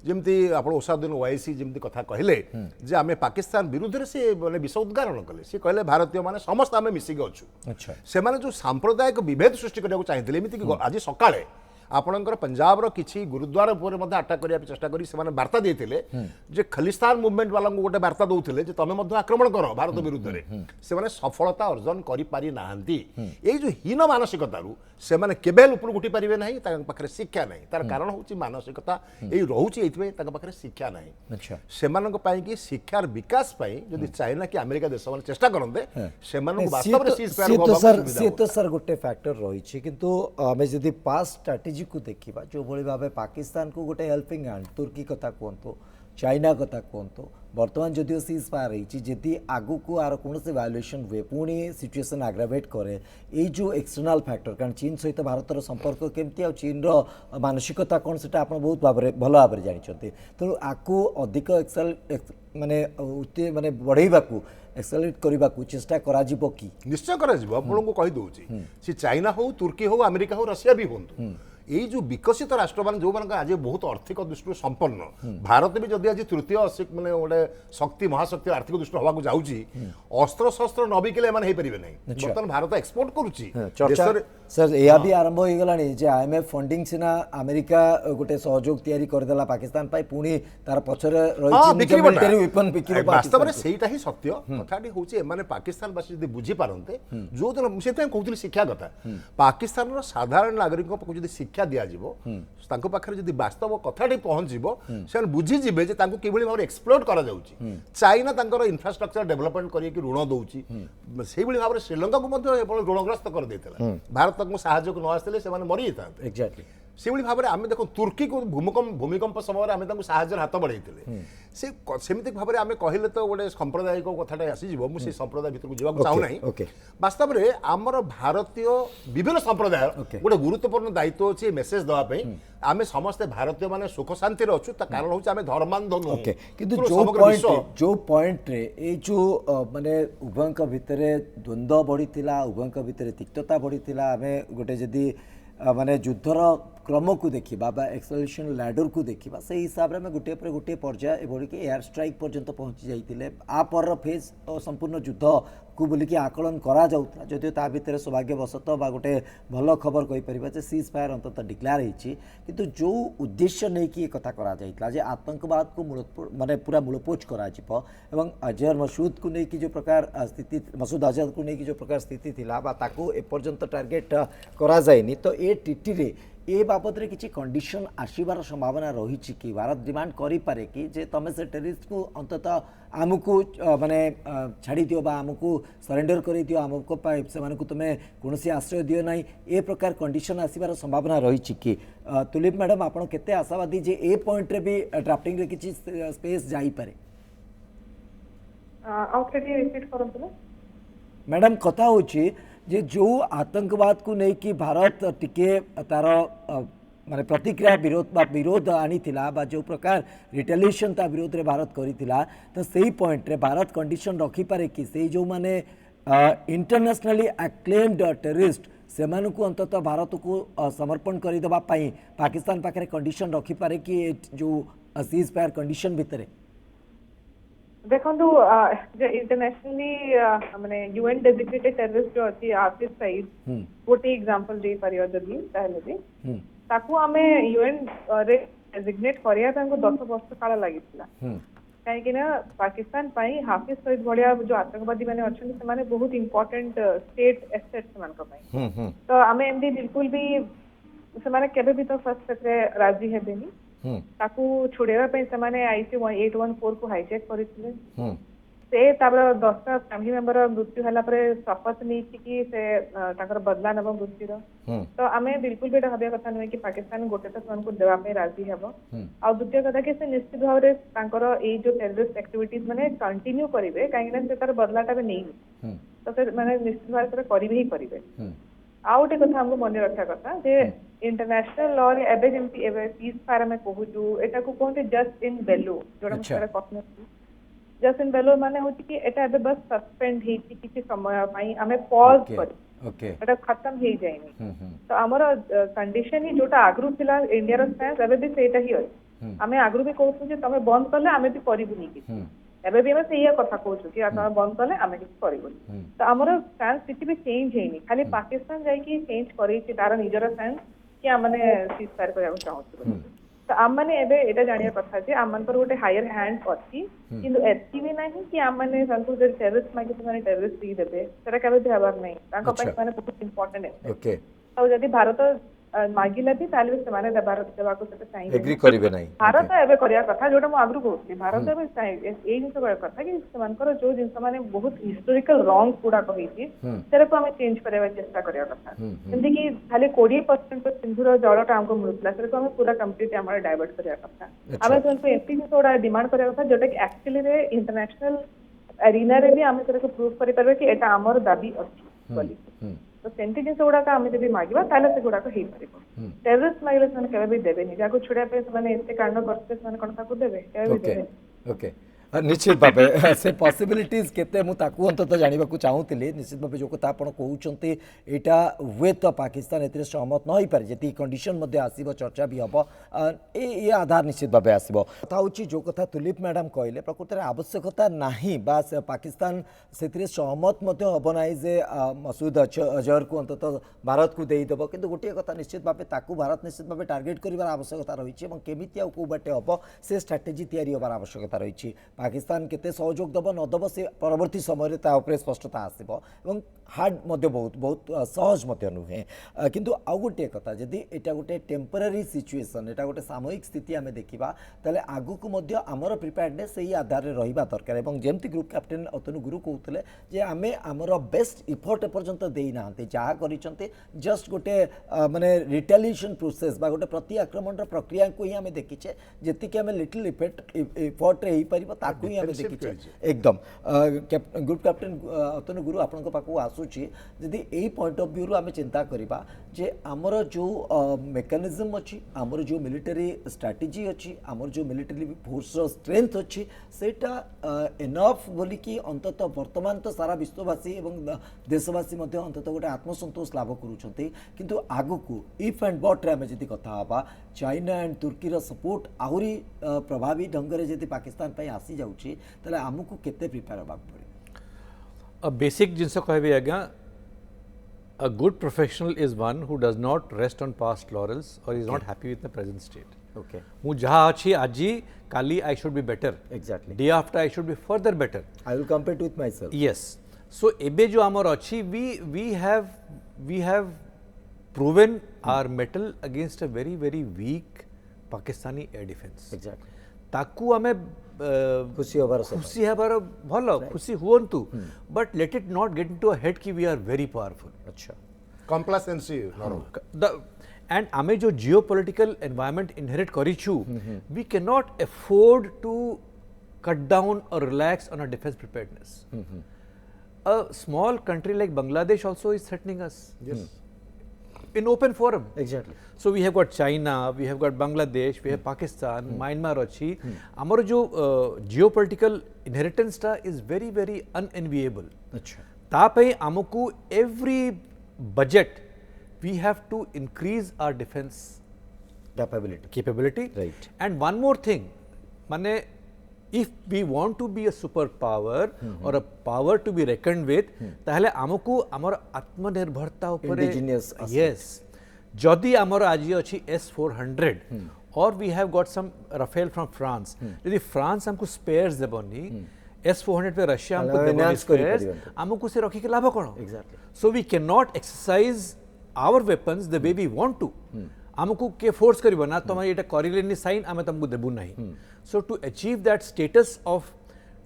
जमती आप ओसादुद्दीन ओवैसी जमी कथा कहले जे आम पाकिस्तान विरुद्ध से मैंने विष उद्गारण कले सी कहले भारतीय मैंने समस्त आम मिसिक अच्छु से जो सांप्रदायिक विभेद सृष्टि करने चाहिए एमती आज सकाळे आपणकर पंजाब किसी गुरुद्वार आटाक करने चेष्टा कर वार्ता देते जे खलिस्तान मुवमेंट वाला गोटे वार्ता दौले तुम आक्रमण कर भारत विरुद्ध में से सफलता अर्जन कर जो हीन मानसिकतारू से केवल ऊपर उठी पारे ना पाखे शिक्षा ना तार कारण हूँ मानसिकता यही रोचे पाखे शिक्षा ना से शिक्षार विकास जदि चाइना कि अमेरिका देश मैंने चेष्टा करते सर गोटे फैक्टर रही किंतु आम जदि पास्ट स्ट्रैटेजी को देखा जो भाई भाव पाकिस्तान को गोटे हेल्पिंग हैंड तुर्की कथा कहतु चाइना कथा कहतु बर्तमान जदिव सीज फायर होती आगु को आर कौन से वायोलेशन हुए पुणी सिचुएसन आग्रावेट करे ये जो एक्सटर्नाल फैक्टर कारण चीन सहित भारतर संपर्क केमती आ चीन मानसिकता कौन से आप बहुत भल भाव में जानते तेणु आपको अधिक माने माने बढ़ेबा एक्सेलरेट करने को चेष्टा करा कि निश्चय कहीदे सी चाइना हो तुर्की हो अमेरिका हो रशिया भी हूँ ये जो विकसित राष्ट्र मान जो आज बहुत आर्थिक दृष्टि संपन्न भारत भी जदि आज तृतीय मैंने गोटे शक्ति महाशक्ति आर्थिक दृष्टि हवा जाऊँगी अस्त्र शस्त्र न बिकिले पारे ना बर्तमान भारत एक्सपोर्ट करुच्ची सर यह भी आरंभ हो गलानी जे IMF फंडिंग सिना अमेरिका गोटे सहयोग तैयारी करदेला पाकिस्तान पाई पुणी तार पछरे रही मिलिटरी वेपन बिक्री वास्तव में सेटा ही सत्य कथाटी होची माने पाकिस्तान बासी जदि बुझी पारंते जो दिन से कहूँ शिक्षा कथा पाकिस्तान साधारण नागरिकों को जदि शिक्षा दिज्व पाखे जदि वास्तव कथाटी पहुँचो से बुझीजे कि भाव एक्सप्लोर कर चाइना इन्फ्रास्ट्रक्चर डेवलपमेंट कर ऋण दूसरी से भाव में श्रीलंका को ऋणग्रस्त कर देता भारत को साहाय्य को न आसते से मरी था एक्जाक्टली से भाव में आम देख तुर्की को भूमिकंप समय आम साहाय्य हाथ बढ़ाई सेमती भाव में आम कहले तो गोटे सांप्रदायिक कथाटा आसीज मुझे संप्रदाय भर जावाक चाहूना वास्तव में आमर भारतीय विभिन्न संप्रदाय गोटे गुरुत्वपूर्ण दायित्व अच्छे मेसेज देवाई आम समस्ते भारतीय माने सुख शांति अच्छु कारण हूँ आम धर्मांध नुह जो पॉइंट रे जो माने उभय भितर द्वंद्व बढ़ी उभय भितर तिक्तता बढ़ी आम गोटे जदि माने युद्धर क्रम को देखा बा एक्सलेशन लैडर को देखा से हिसाब से गोटे पर गोटे पर्याय बढ़ी एयर स्ट्राइक पर्यंत पहुँची जाते आपर फेज संपूर्ण युद्ध को बोलिकी आकलन करा जाउता जदियो ता भितर सौभाग्यवशतः बा गोटे भल खबर कहीपर सीज फायर अंततः डिक्लेयर होती किंतु जो उद्देश्य नहीं कि कथा करा जाइतला जे आतंकवाद को माने पूरा मूलपोच करा जिवो एवं अजहर मसूद को लेकिन जो प्रकार स्थिति मसूद अजहर को लेकिन जो प्रकार स्थिति थिला बा ताको ए पर्यंत टार्गेट करा जायनी तो ए टीटी रे ए बाबद रे किसी कंडीशन आसीबार संभावना रही कि भारत डिमांड करि पारे कि जे तमे से टेररिस्ट को अंततः आमको माने छाड़ी दियो बा आमको सरेंडर कर दियो आमको से मानकु तुमे कोनोसी आश्रय दियो नाही ए प्रकार कंडीशन आसीबार संभावना रही कि तुलिप मैडम आपण केते आशावादी जे ए पॉइंट रे भी ड्राफ्टिंग रे किसी स्पेस जाई पारे आउटलेट रिपीट करंतु ना मैडम कथा होची जे जो आतंकवाद को नहीं कि भारत टिके तार माने प्रतिक्रिया विरोध आनी जो प्रकार रिटेलिएशन ता विरोध रे भारत करिथिला तो सही पॉइंट रे भारत कंडीशन रखी पारे कि से जो माने इंटरनेशनली एक्लेम्ड टेररिस्ट से मानकु अंततः भारत को समर्पण करि दबा पई पाकिस्तान पाखरे कंडीशन रखी पारे कि जो सीज फायर कंडीशन भितरे देखो इंटरनेशनली माने यूएन डेजिग्नेटेड टेररिस्ट जो अछि हाफिज सईद गोटे एग्जांपल दे परियो जदी ताहले भी ताकू आमे यूएन रे डेजिग्नेट करिया तांको 10 वर्ष काल लागितला काहेकि ना पाकिस्तान पाई हाफिज सईद भलिया जो आतंकवादी माने अछन से माने बहुत इंपोर्टेंट स्टेट एसेट्स मान को पाई तो आमे एमडी बिल्कुल भी से माने केबे भी तो फर्स्ट रे राजी हेबेनी ताकू छोड़ेवा पे से माने आईसी 814 को हाईजैक करिथिले से तापर 10टा फैमिली मेंबर मृत्यु हला परे शपथ नहीं कि से ताकर बदला नब मृत्युर तो आमे बिल्कुल भी भाबिया कथा नहीं कि पाकिस्तान गोटे तो सन को देवा पे राजी हेबो आ द्वितीय कथा कि से निश्चित भाव रे ताकर ए जो टेररिस्ट एक्टिविटीज माने कंटिन्यू करिवे काहेकि से तार बदलाटा भी नहीं तो से माने निश्चित भाव से करिवे ही करिवे आ गोटे कथा हमको मन रखा कथा जे इंटरनेशनल लॉ रे एबे जेमती एबे सीज फायर में कहूचु एटा को कहते जस्ट इन वेलो जोडा मसरा कथन जस्ट इन वेलो माने होची कि एटा एबे बस सस्पेंड हे किछि समय पई हमें पॉज कर ओके एटा खत्म हे जाइनी तो हमर कंडीशन ही जोटा आगरु थिला इंडिया रो स्टैंस एबे भी सेटा ही अछि हमें आगरु भी कहू जे तमे बंद करले हमें भी करिबुनी कि एबे भी हमें सेया कथा कहू कि तमे बंद करले हमें कि करिबुनी तो हमर स्टैंस किछि भी चेंज हेनी खाली पाकिस्तान जाई कि चेंज करै छि तार निजर स्टैंस कि आमने सीज फायर करया चाहू तो आमने एबे एटा जानिया कथा जे आमन पर गोटे हायर हैंड अछि किंतु एति भी नहीं कि आमने संतु जे टेररिस्ट मागे माने टेररिस्ट दी देबे सेरा केबे देबार नहीं ताको पे माने बहुत इंपोर्टेंट है ओके तो जदी भारत मागिला भी ताले से माने देबा को से चाहिए एग्री करिवे नहीं भारत एबे करिया कथा जोटा मु आगरु कहउछि भारत एबे चाहिए ए जिंस बड़ कथा कि समानकर जो जिंस माने बहुत हिस्टोरिकल रॉन्ग पूरा कहि छि तेरे को हमें चेंज करबा चेष्टा करिया कथा जंदी कि खाली 20% सिंधुर जलटा हमको मिलुतला तेरे को हमें पूरा कंप्लीट हमर डाइवर्ट करिया कथा हमें संतो एमपी थोड़ा डिमांड करिया कथा जोटा कि एक्चुअली रे इंटरनेशनल एरिना रे भी हमें तेरे को प्रूव करि परबे कि एटा हमर दाबी अछि बोली तो सेंटी जिंस गुड़ा का हमें जब मागिबा ताले से गुड़ा को हेई परिबो टेररिस्ट माइले से केबे भी देबे नि जाको छुड़िया पे माने एते कांड करते माने कोन ताको देबे केबे भी देबे ओके निश्चित भाव से पॉसिबिलिटीज केते मु ताकू अंततः जानिबा को चाहूतिली निश्चित भाव जो कथा आपण कहउचंती एटा हुए तो पाकिस्तान एते सहमत न होई पारे जेती कंडीशन मध्ये आसीबो चर्चा भी हबो ए आधार निश्चित भाव आसीबो कथा होची जो कथा तुलिप मैडम कहले प्रकृति रे आवश्यकता नाही बस पाकिस्तान सेतिरे सहमत मध्ये हबो नाही जे मसूद अजहर को अंततः भारत को देई देबो किंतु गोटे कथा निश्चित भाव ताकू भारत निश्चित भाव टार्गेट करिवार आवश्यकता रहिछि एवं केमिति आ को बाटे हबो से स्ट्रेटेजी तयारी होबार आवश्यकता रहिछि पाकिस्तान केते सहयोग दब न दब से परवर्ती समय ता स्पष्टता आसब और हार्ड बहुत बहुत सहज नुहे किंतु आउ गोटे कथा जदि एटा गोटे टेम्पररी सिचुएसन एटा गोटे सामयिक स्थिति आम देखा ताले आगु को आमर प्रिपेयर्डनेस से आधार में रहा दरकार एवं जमती ग्रुप कैप्टेन अतनु गुरु कहते जे आमे आमर बेस्ट इफर्ट एपर्यंत देना जहाँ कर जस्ट गोटे माने रिटेलिएशन प्रोसेस बा गोटे प्रति आक्रमण प्रक्रिया को ही आम देखीचे जी आम लिटिल इफर्ट रे ताकू ही आम देखीचे एकदम ग्रुप कैप्टेन अतनु गुरु आपण पाखु आसुची जदि यही पॉइंट ऑफ व्यू रू आम चिंता करबा जे आमर जो मेकानिज्म अच्छी आमर जो मिलिटरी स्ट्रैटेजी अच्छी आमर जो मिलिटरी फोर्स स्ट्रेंथ अच्छी सेटा एनफ बोली कि अंततः वर्तमान तो सारा विश्ववासी एवं देशवासी मध्य अंततः गोटे आत्मसंतोष लाभ करूछंती किंतु आगु को इफ एंड बट रे आम जदि कथा हबा चाइना एंड तुर्की रो सपोर्ट आहुरी प्रभावी ढंग रे जदि पाकिस्तान पई आसी जाउची तले हमकु केते प्रिपेयर होबा पड़े बेसिक जिनस कहबी आज्ञा a good professional is one who does not rest on past laurels or is not happy with the present state. Okay. Mu jaha achi aji kali I should be better. Exactly. Day after I should be further better. I will compare it with myself. Yes. So ebe jo amar achi we have proven our metal against a very very weak Pakistani air defense. Exactly. ताकू आमे खुशी हबार सब खुशी हबार भलो खुशी हुअन्तु but let it not get into a head कि we are very powerful. अच्छा complacency and आमे जो geopolitical environment inherit करिछु we cannot afford to cut down or relax on our defense preparedness. A small country like Bangladesh also is threatening us. yes In open forum. Exactly. So we have got China, we have got Bangladesh, we have Pakistan, Myanmar अच्छी हमारा जो geopolitical inheritance टा is very very unenviable. अच्छा तापे हमको every budget we have to increase our defense capability. Right. And one more thing, माने if we want to be a superpower or a power to be reckoned with, ताहले हमको हमारा आत्मनिर्भरता ऊपर Indigenous aspect. yes जदि हमारा आज अच्छी S-400 और we have got some Rafale from France, यदि France हमको spares देबनी S-400 पे रशिया हमको देबनी enhance करी spares परिबंध। हमको से रखी के लाभ कौन? Exactly. So we cannot exercise our weapons the way we want to. हमको के फोर्स करिबो ना तमरे एटा करिलेनी साइन आमे तुमको देबु नहीं. So to achieve that status of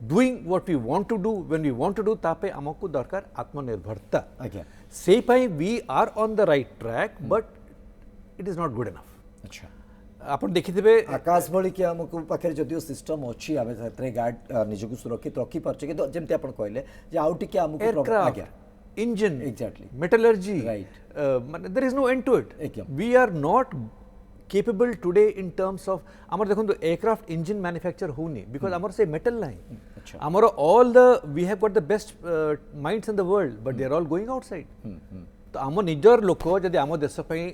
doing what we want to do when we want to do तापे हमको दरकार आत्मनिर्भरता. आज्ञा सेही पाई we are on the right track but it is not good enough. अच्छा आपण देखिथिबे आकाश भली कि हमको पाखे जदियो सिस्टम अछि आबे तरे गार्ड निजको सुरक्षित रखी परछे कि जेमते आपण कहले जे आउटी कि हमको aircraft, engine, Exactly. metallurgy, Right. There is no end to it. एकदम। We are not capable today in terms of आमर देखो तो aircraft engine manufacture होनी because आमर से metal नहीं. अच्छा। आमर all the we have got the best minds in the world but they are all going outside. तो आमर निजर लोक जदि आम देश पे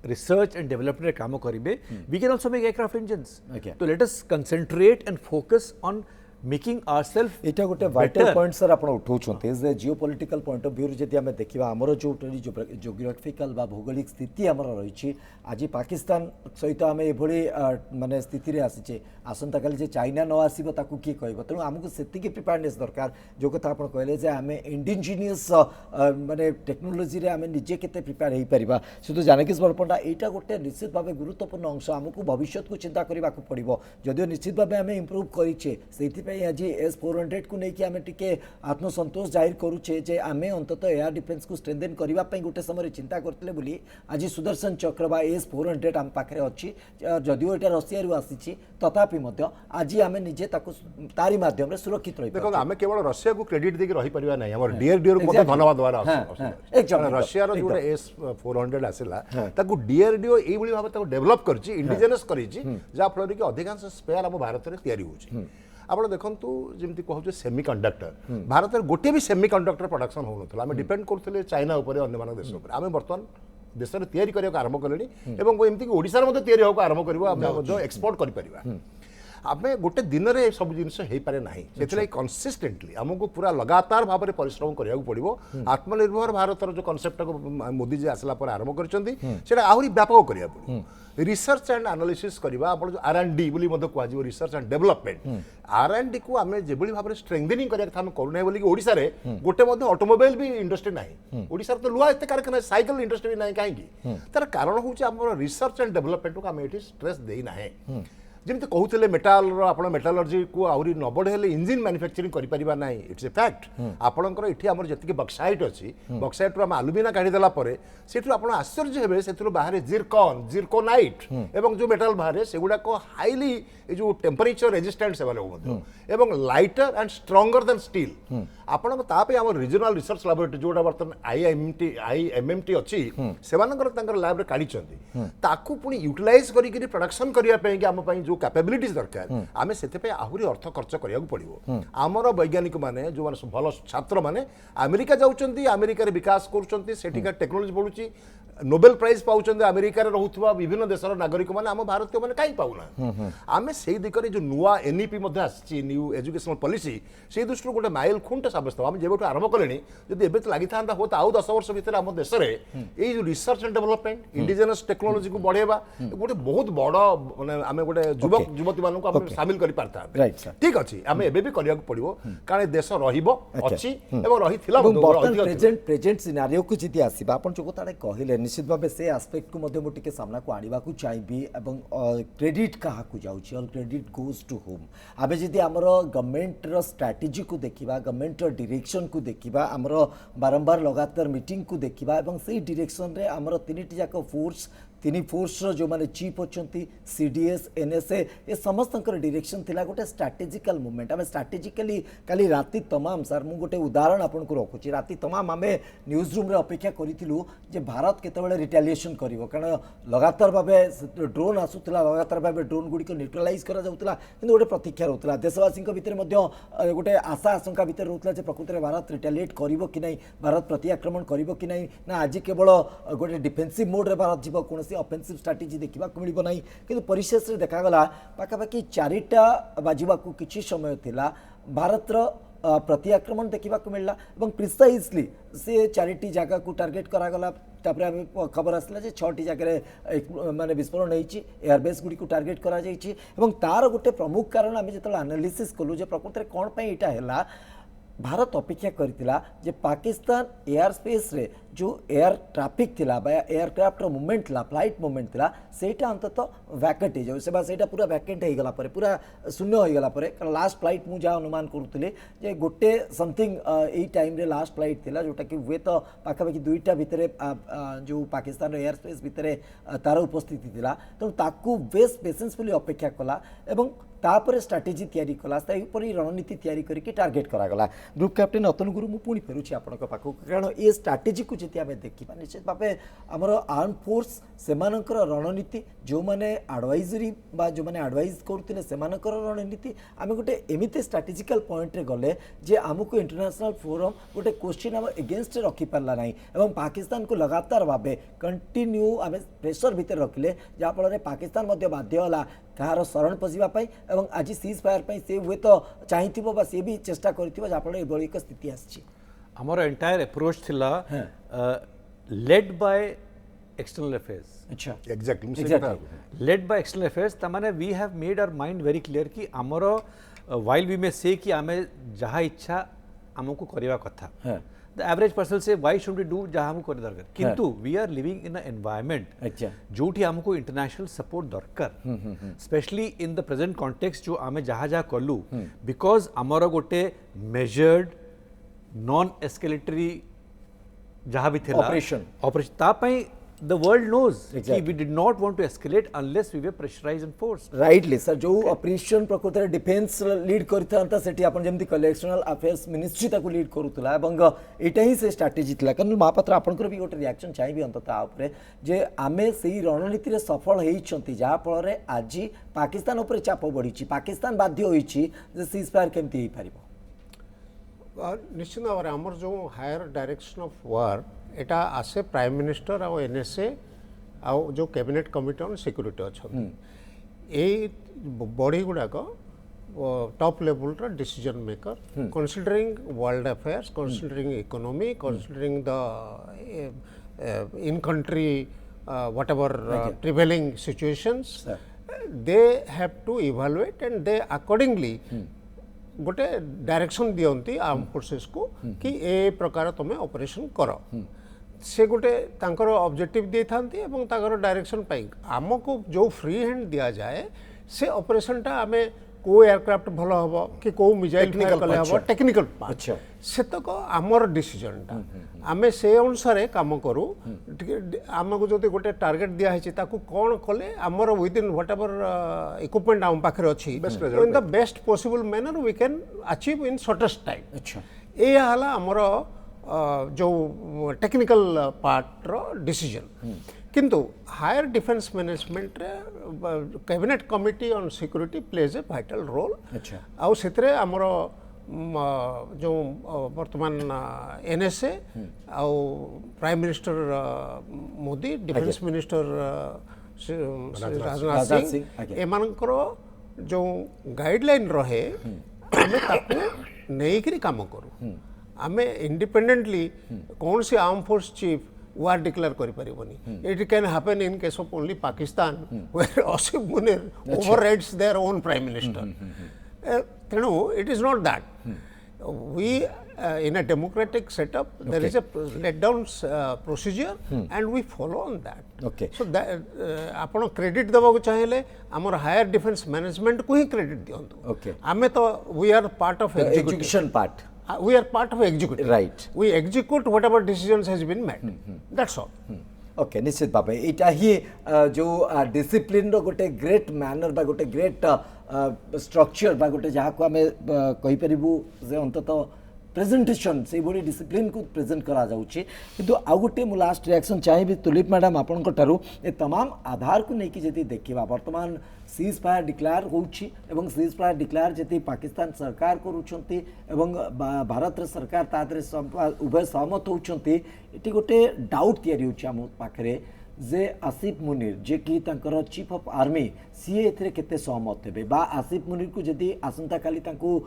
research and development रे काम करिबे we can also make aircraft engines. Okay. So let us concentrate and focus on making ourselves एटा गोटे वाइटल पॉइंट सर आपण उठाउछन्ते is the geopolitical point of view जदि हमें देखिबा हमरो जो जियोग्राफिकल बा भौगोलिक स्थिति हमरो रहिछि आज पाकिस्तान सहित हमें एभली माने स्थिति रे आसीचे आसंता काली जे चाइना न आसीबो ताकू की कहबो तेनु हमकु सेति की प्रिपेयरनेस दरकार जो कथा आपण कहले जे हमें इंडिजिनियस माने टेक्नोलॉजी रे हमें निजे केते प्रिपेयर हेई परिबा से तो जानकी बरपंडा एटा गोटे निश्चित भाबे गुरुत्वपूर्ण अंश हमकु भविष्यत को चिंता करबा को पड़िबो जदियो निश्चित भाबे हमें इंप्रूव करिचे सेति आज S-400 को लेकिन आम टे आत्मसंतोष जाहिर करुचे जे आम अंततः एयर डिफेन्स को स्ट्रेंथेन करने गोटे समय चिंता करते आज सुदर्शन चक्र बा S-400 आम पाखे अच्छी जदिव यहाँ रशिया आसी तथापि आज आम निजे तारी माध्यम सुरक्षित रही देखो आम केवल रशिया को क्रेडिट देके रही परिबा नहीं हमर डीआरडीओ को धन्यवाद द्वारा रशिया रो जो S-400 आसिला ताकू डीआरडीओ एई भली भाबे ताकू डेवलप करछि इंडिजिनस करिछि जा फल कि अधिकांश स्पेयर हम भारत रे तयारी होछि आपण देखंतु जेमति कहू सेमीकंडक्टर भारत में गोटे भी सेमीकंडक्टर प्रोडक्शन होउनथला आमे डिपेंड करथले चाइना ऊपर अन्य मान देश ऊपर आमे वर्तमान देश में तयारी करबा आरंभ कलेनी एवं एमति ओडिसा रे तयारी होको आरंभ करबो आमे एक्सपोर्ट करि परिबा आमे गोटे दिन रे सब जिनिस हेई पारे नाही सेतले कंसिस्टेंटली हमको पूरा लगातार भाव में परिश्रम करिया पड़ो आत्मनिर्भर भारत जो कॉन्सेप्ट को मोदी जी आसला पर आरंभ करछंती सेटा आहुरी व्यापक करिया पड़ो रिसर्च एंड एनालिसिस करबा आपण जो R&D बोली मधे को आज रिसर्च एंड डेवलपमेंट R&D को आमे जेबली भाव में स्ट्रेंथनिंग करिया था हम करूनै बोली ओडिसा रे गोटे मधे ऑटोमोबाइल भी इंडस्ट्री नाही ओडिसा तो लुआ एते कारखाना साइकिल इंडस्ट्री नाही काहे की तार कारण होची हमर रिसर्च एंड डेवलपमेंट को आमे एठी स्ट्रेस देई नाही जमी कहते मेटाल मेटालर्जी को आहरी न बढ़े इंजिन मैन्युफैक्चरिंग करिपरिबा नाही इट्स ए फैक्ट आपणकर इठी हमर जति बक्साइट अछि बक्साइट रो हम एल्युमिना काढी देला परे सेठु आपण आश्चर्य हेबे सेठु बाहर जिरकोनाइट एवं जो मेटाल बाहर सेगुडा को हाईली जो टेम्परेचर रेजिस्टेंट से वाले एवं lighter and stronger than steel आपण तापे हमर रीजनल रिसर्च लैबोरेटरी जोडा वर्तमान IIMMT अछि सेवानकर तांकर लैब रे काढी चंती ताकू पुनी यूटिलाइज करी कि प्रोडक्शन करिया पे कि हम पई जो कैपेबिलिटीज दरकार आमे सेते पे आहुरी अर्थ खर्च करिया पड़िबो आमर वैज्ञानिक माने जो माने भल छात्र माने अमेरिका जाउचंती अमेरिका रे विकास करूचंती सेटिका टेक्नोलॉजी बढ़ुची नोबेल प्राइज पाउचंती अमेरिका रे रहउथबा विभिन्न देशर नागरिक माने हम भारतीय माने काई पाउना आमे सेही दिकरे जो नुवा NEP मध्ये आछि न्यू एजुकेशनल पॉलिसी सेही दृष्टि गोटे माइल खुंट साब्यस्त हम जेबेटु आरंभ कलेनी जदि एबे लागि थांदा होता आउ 10 वर्ष भीतर हम देश रे ए जो research and development indigenous technology को बढ़ेबा गोटे बहुत बड़ माने आमे गोटे युवक युवती मानन को हम शामिल करि पारता ठीक अछि आमे एबे भी करिया पड़िबो कारण देश रहिबो अछि एवं रहिथिला प्रेजेंट सिनेरियो को जति आसीबा आपण जो कथाडे कहिले निश्चित भाव से आस्पेक्ट को मध्य मुझे सामना को आने को चाहिए एवं क्रेडिट क्या जाऊँगी और क्रेडिट गोज टू होम आम जदि आमर गवर्नमेंट स्ट्राटेजी को देखा गवर्नमेंट डायरेक्शन को देखा आमर बारंबार लगातार मीटिंग को देखा से डायरेक्शन रे आमर तीन जाक फोर्स तीन फोर्स जो माने चीफ अच्छा सीडीएस एनएसए ये समस्त डायरेक्शन थिला गोटे स्ट्राटेजिकल मूवमेंट आम स्ट्राटेजिकली काली राति तमाम सर मु गोटे उदाहरण आपन को रखुची राति तमाम आम न्यूज रूम रे अपेक्षा करूँ जे भारत केतबेले रिटेलिएशन करिवो कारण लगातार भावे ड्रोन आसुला लगातार भावे ड्रोन गुड़िक न्यूट्रालाइज करा जाउतला किंतु गोटे प्रतीक्षा रहउतला देशवासी भितर गोटे आशा आशंका भितर रहउतला जे प्रकृत में भारत रिटेलिएट करिवो कि नहीं भारत प्रति आक्रमण करिवो कि नहीं ना आज केवल गोटे डिफेन्सिव मोड रे भारत जीव कौन ऑफेंसिव स्ट्रैटेजी देखा मिल ना कि परिशेष में देखागला पाखापाखि 4टा बाजिबा किसी समय थिला भारतर प्रति आक्रमण देखा मिलला और प्रिसाइजली से 4टी जगह को टार्गेट करागला तापर खबर आसला जे 6टी जगह माने विस्फोरण होईची एयरबेस गुडी को टार्गेट करा जाईची एवं तार गोटे प्रमुख कारण आम जो एनालिसिस कलु जे प्रकृत में कौन पाई एटा हैला भारत अपेक्षा करथिला जे पाकिस्तान एयर स्पेस रे जो एयर ट्रैफिक थिला बा एयरक्राफ्ट रो मूवमेंट थिला फ्लाइट मूवमेंट थिला सेटा अंतत वैकेंट हो जाउ सेबा सेटा पूरा वैकेंट हो गला परे पूरा शून्य हो गला परे कारण लास्ट फ्लाइट मु जा अनुमान करूथिले जे गोटे समथिंग एई टाइम रे लास्ट फ्लाइट थिला जोटा कि वे तो पाखापाखि 2टा भितरे जो पाकिस्तान रो एयर स्पेस भितरे तार उपस्थिति थिला तो ताकू बेस पेशेंसफुली अपेक्षा कला एवं तापर स्ट्राटेजी तैयारी कला रणनीति तैयारी करके टार्गेट करागला ग्रुप कैप्टेन अतन गुरु मु पुणी फेरुछि आपनक पाखु कारण ये स्ट्राटेजी को जति आमे देखिबा निश्चित भावे हमर आर्म फोर्स सेमानकर रणनीति जो माने एडवाइजरी बा जो माने एडवाइज करथिले सेमानकर रणनीति आमे गोटे एमिते स्ट्रेटेजिकल पॉइंट रे गले जे हमको इंटरनेशनल फोरम गोटे क्वेश्चन हम एगेंस्ट रखि पारला नाही एवं पाकिस्तान को लगातार भावे कंटिन्यू आमे प्रेशर भीतर रखले जा फल पाकिस्तान मध्य बाध्य होला कहार शरण पशिवाई और आज सीज फायर से हुए तो चाहिए सी भी चेष्टा कर एक स्थिति आमर एंटायर अप्रोच थिला लेड बाय एक्सटर्नल अफेयर्स अच्छा exactly led by external affairs तमाने we have made our mind very clear कि आमर व्हाइल वी मे से कि आमे जहा इच्छा हमको करवा कथा द एवरेज पर्सन से व्हाई शुड वी डू जहाँ हमको दरकार किंतु we are living in a environment जोठी हमको इंटरनेशनल सपोर्ट दरकार specially in the present context जो आमे जहाँ जहाँ कलु बिकॉज आमर गोटे मेजर्ड नॉन एस्केलेटरी जहाँ भी थे ऑपरेशन तापाई the world knows कि we did not want to escalate unless we were pressurized and forced rightly sir जो ऑपरेशन प्रकृत रे डिफेंस लीड करथांता सेठी आपण जेमति कलेक्शनल अफेयर्स मिनिस्ट्री ताको लीड करूतला एवं एटा ही से स्ट्रेटजी थिला कारण महापात्र आपनकर भी गोटे रिएक्शन चाहिबी अंतता ऊपर जे आमे सेही रणनीति रे सफल हेइछंती जा फल रे आज पाकिस्तान ऊपर चाप बढ़ीची पाकिस्तान बाध्य होईची जे सीज फायर केमति हेइ पारिबो निश्चित भाव आमर जो हायर डायरेक्शन ऑफ वार एटा आसे प्राइम मिनिस्टर और एनएसए आउ जो कैबिनेट कमिटी ऑन सिक्योरिटी अच्छा ये बॉडी गुड़ाक टॉप लेवल रा decision maker considering world affairs considering economy considering the in country whatever prevailing situations they have to evaluate and they accordingly गोटे डायरेक्शन दियंती आर्म फोर्सेस को कि ए प्रकार तुम ऑपरेशन कर से गोटे तांकर ऑब्जेक्टिव दे थांती एवं तांकर डायरेक्शन पाई आमको जो फ्री हैंड दिया जाए से ऑपरेशन टा आमे को एयरक्राफ्ट भलो हबो कि को मिसाइल फायर कले हबो टेक्निकल अच्छा से तक आमर डिसीजन टा आमे से अनुसार काम करू आमको जदि गोटे टार्गेट दिया है ताकू कोन कले आमर विद इन व्हाटएवर इक्विपमेंट आम पाखरे अछि in the best possible manner we can achieve in shortest time अच्छा ए हला आमर जो टेक्निकल पार्ट रो डिसीजन किंतु हायर डिफेंस मैनेजमेंट रे cabinet committee on security plays a vital role अच्छा आउ सेतरे हमरो जो वर्तमान एनएसए आउ prime minister Modi defence minister Rajnath Singh एमानकर जो गाइडलाइन रहे हमें ताकू नहीं काम करूँ आमे इंडिपेंडेंटली कौन सी arm force chief war declare करि परिबनी it can happen in case of only Pakistan where Asif Munir overrides their own prime minister तेणु it is not that we in a democratic setup, there is a let down procedure and we follow on that. Okay. So that आपण credit देवाको चाहिए हमर higher defense management को ही credit दियंतु. Okay. आमे तो we are part of The executive. execution part. We are part of executive. Right. We execute whatever decisions has been made. That's all. Okay निश्चित भाव यहाँ ही जो डिसिप्लिन गोटे ग्रेट मैनर बा गोटे ग्रेट स्ट्रक्चर बा गोटे जहाँ को आम कहीपर से अंततः प्रेजेंटेशन से भाई डिसिप्लिन को प्रेजेंट करा जाउछि किंतु आउ गोटे मु लास्ट रिएक्शन चाहिए तुलिप मैडम आपन ठारू ए तमाम आधार को लेकिन जदि देखा वर्तमान सीज फायर डिक्लेयर होउछि एवं सीज फायर डिक्लेयर जदि पाकिस्तान सरकार करूछंती एवं भारत सरकार तादरे उभय सहमत होउछंती एटी गोटे डाउट तैयारी होउछि हम पाखरे जे आसिफ मुनीर जे कि तांकर चीफ ऑफ आर्मी सी एथरे केते सहमत हेबे बा आसिफ मुनीर को जदि आसंता काली तांको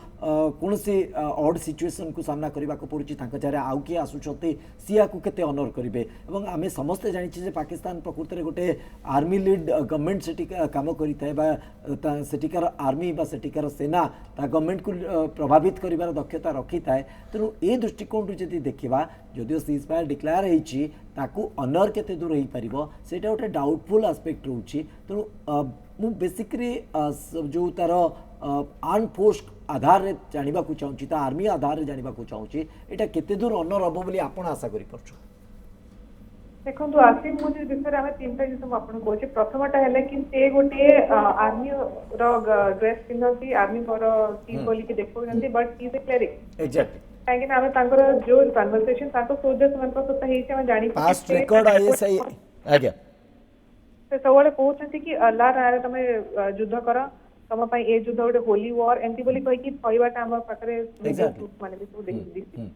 कोनसी ऑड सिचुएशन को सामना करबा को पड़ुछि तांको जारे आउ के आसुछते सिया को केते ऑनर करिवे एवं आमे समस्त जानि छी जे पाकिस्तान प्रकृति रे गोटे आर्मी लीड गवर्नमेंट सेठी काम करिथाय बा सेठिकार आर्मी बा सेठिकार सेना ता गवर्नमेंट को प्रभावित करिवार दक्षता रखिथाय तेनु ए दृष्टिकोण जदि देखिबा जदिओ सीज फायर डिक्लेयर हेछि ताकू ऑनर केते दूर होई परिबो सेटा गोटे डाउटफुल एस्पेक्ट रहउछि तेनु मु बेसिकली जो तार आर्म फोर्स आधार रे जानिबा को चाहूछि ता आर्मी आधार रे जानिबा को चाहूछि एटा केते दूर ऑनर हबो बोली आपण आशा करि परछु देखो आसिफ मुनीर विषय आम तीन टा जिन आपन कहूँ प्रथमटा है कि से गोटे आर्मी ड्रेस पिंधती आर्मी टीम बोली देखते but is a cleric exactly कहीं आम जो कन्वर्सेशन सोल्जर्स सहित हम जानी पास्ट रिकॉर्ड आईएसआई आज्ञा से सब कहते कि अल्लाह राय तुम युद्ध कर तुम ए युद्ध गोटे होली वॉर एमती बोली कहीकि कहवाटा आम पाखे माने भी सब देखी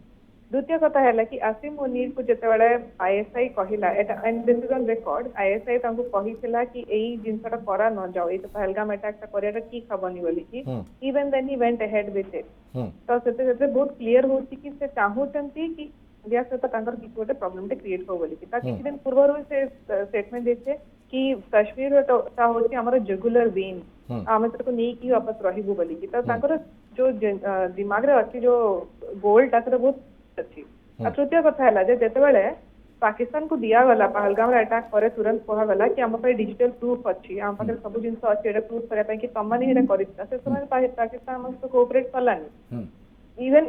द्वितीय कथा है कि आसिफ मुनीर को जितेबाला आईएसआई कहला and this is on record ISI तांको कहिथिला कि एई जिनसटा करा न जाओ ए पहलगाम अटैक कराटा ठीक हबनी बोली कि even then he went ahead with it तो सेते बहुत क्लियर होची कि से चाहूचंती कि इंडिया से तांकर किछ गोटे प्रॉब्लम टे क्रिएट हो बोली कि ता किछ दिन पूर्व से स्टेटमेंट देछे कि कश्मीर ता होची हमर रेगुलर वेन आमे को नहीं कि वापस रहिबो बोली कि ता तांकर जो दिमाग रे अछि जो गोल ताकर बहुत अच्छी तृतीय कथा है जितेबाला पाकिस्तान को दिया गला पहलगाम अटैक पर तुरंत कहगला कि आम डिजिटल प्रूफ अच्छी आम पाखे सब जिन अच्छी प्रूफ करने कि तुम मैंने से समय पाकिस्तान आम सहित कोऑपरेट कलानी इवन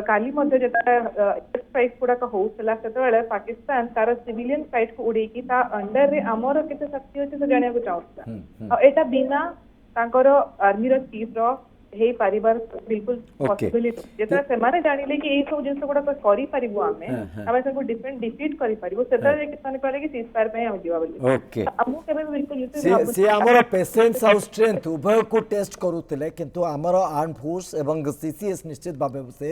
काली स्ट्राइक गुड़ाक होता से पाकिस्तान तार सिविलियन फ्लाइट को उड़ेकी अंडर रे आमर केते शक्ति अच्छे से जाना चाहूला एटा बिना तांकर आर्मी चीफ हे परिवार बिल्कुल पॉसिबिलिटी जेता से माने जानिले कि ए सब जिंस गुडा करि परिबो आमे आमे सब डिफरेंट डिफीट करि परिबो सेता जे किसान कहले कि सीज फायर पे हम दिवा बोली ओके हमहु केबे बिल्कुल यूट्यूब से हमर पेशेंस और स्ट्रेंथ उभय को टेस्ट करूतिले किंतु हमर आर्म फोर्स एवं सीसीएस निश्चित भाबे से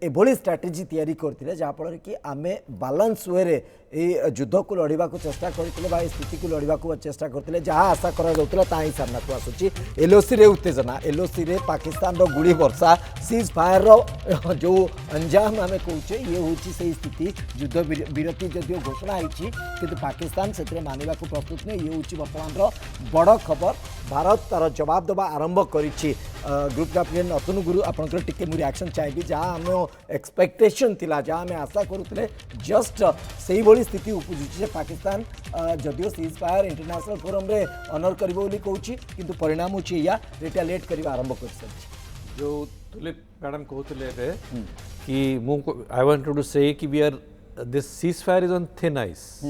एभली स्ट्रेटजी तयारी करथिले जा फल कि आमे बैलेंस वे रे ए युद्ध को लड़िबा को चेष्टा करथिले बा स्थिति को लड़िबा को चेष्टा करथिले जहाँ आशा करा जाउतला ताही सामना को आसुची एलओसी रे उत्तेजना एलओसी रे पाकिस्तान रो गुड़ी वर्षा सीज फायर रो जो अंजाम आमे कहूचे ये होची से स्थिति युद्ध विरति जदियो घोषणा होईची किंतु पाकिस्तान सेतरे मानिबा को प्रस्तुत नै ये होची वर्तमान रो बड़ खबर भारत तार जवाब देवा आरंभ करिछि ग्रुप कैप्टन अतनु गुरु आपनकर टिके मु रिएक्शन चाहिए जहाँ आम एक्सपेक्टेशन थिला जहाँ आम आशा करूले जस्ट से ही स्थिति उपजुची पाकिस्तान जदियो सीज फायर इंटरनेशनल फोरम रे ऑनर करिबो बोली कहूची किंतु परिणाम होची या रिटेलिएट करबा आरंभ कर सकी जो तुलिप मैडम कहते थे कि आई वांटेड टू से कि we are this cease fire is on thin ice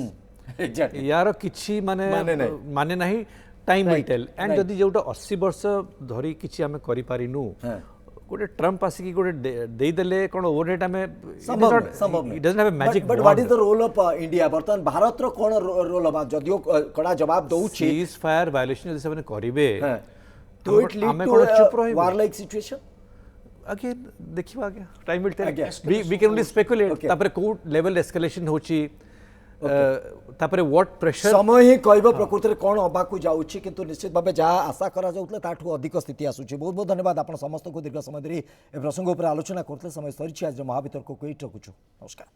exactly यार किछि माने नहीं टाइम विल टेल एंड जदि जोटा 80 वर्ष धरी किछि हमें करि पारिनु गोटे ट्रम्प आसिक गोटे देदेले कौन ओवरहेड आम but what is the role of India बर्तमान भारत रो कौन रोल होबा जदियो कड़ा जवाब दउछि सीज फायर वायलेशन जैसे माने करिवे तो it lead to war like situation again देखिबा आगे time will tell we can only speculate तापर को लेवल एस्केलेशन होछि तापर व्हाट प्रेशर समय ही कहब प्रकृति कौन हवा को जाऊँगी किंतु निश्चित भाव जहाँ आशा करा जाउतला ताठू अधिक स्थिति आसूची बहुत बहुत धन्यवाद आप समस्त को दीर्घ समय धरी ए प्रसंग उपर आलोचना करते समय सरी आज महावितर्क को रखुछु नमस्कार।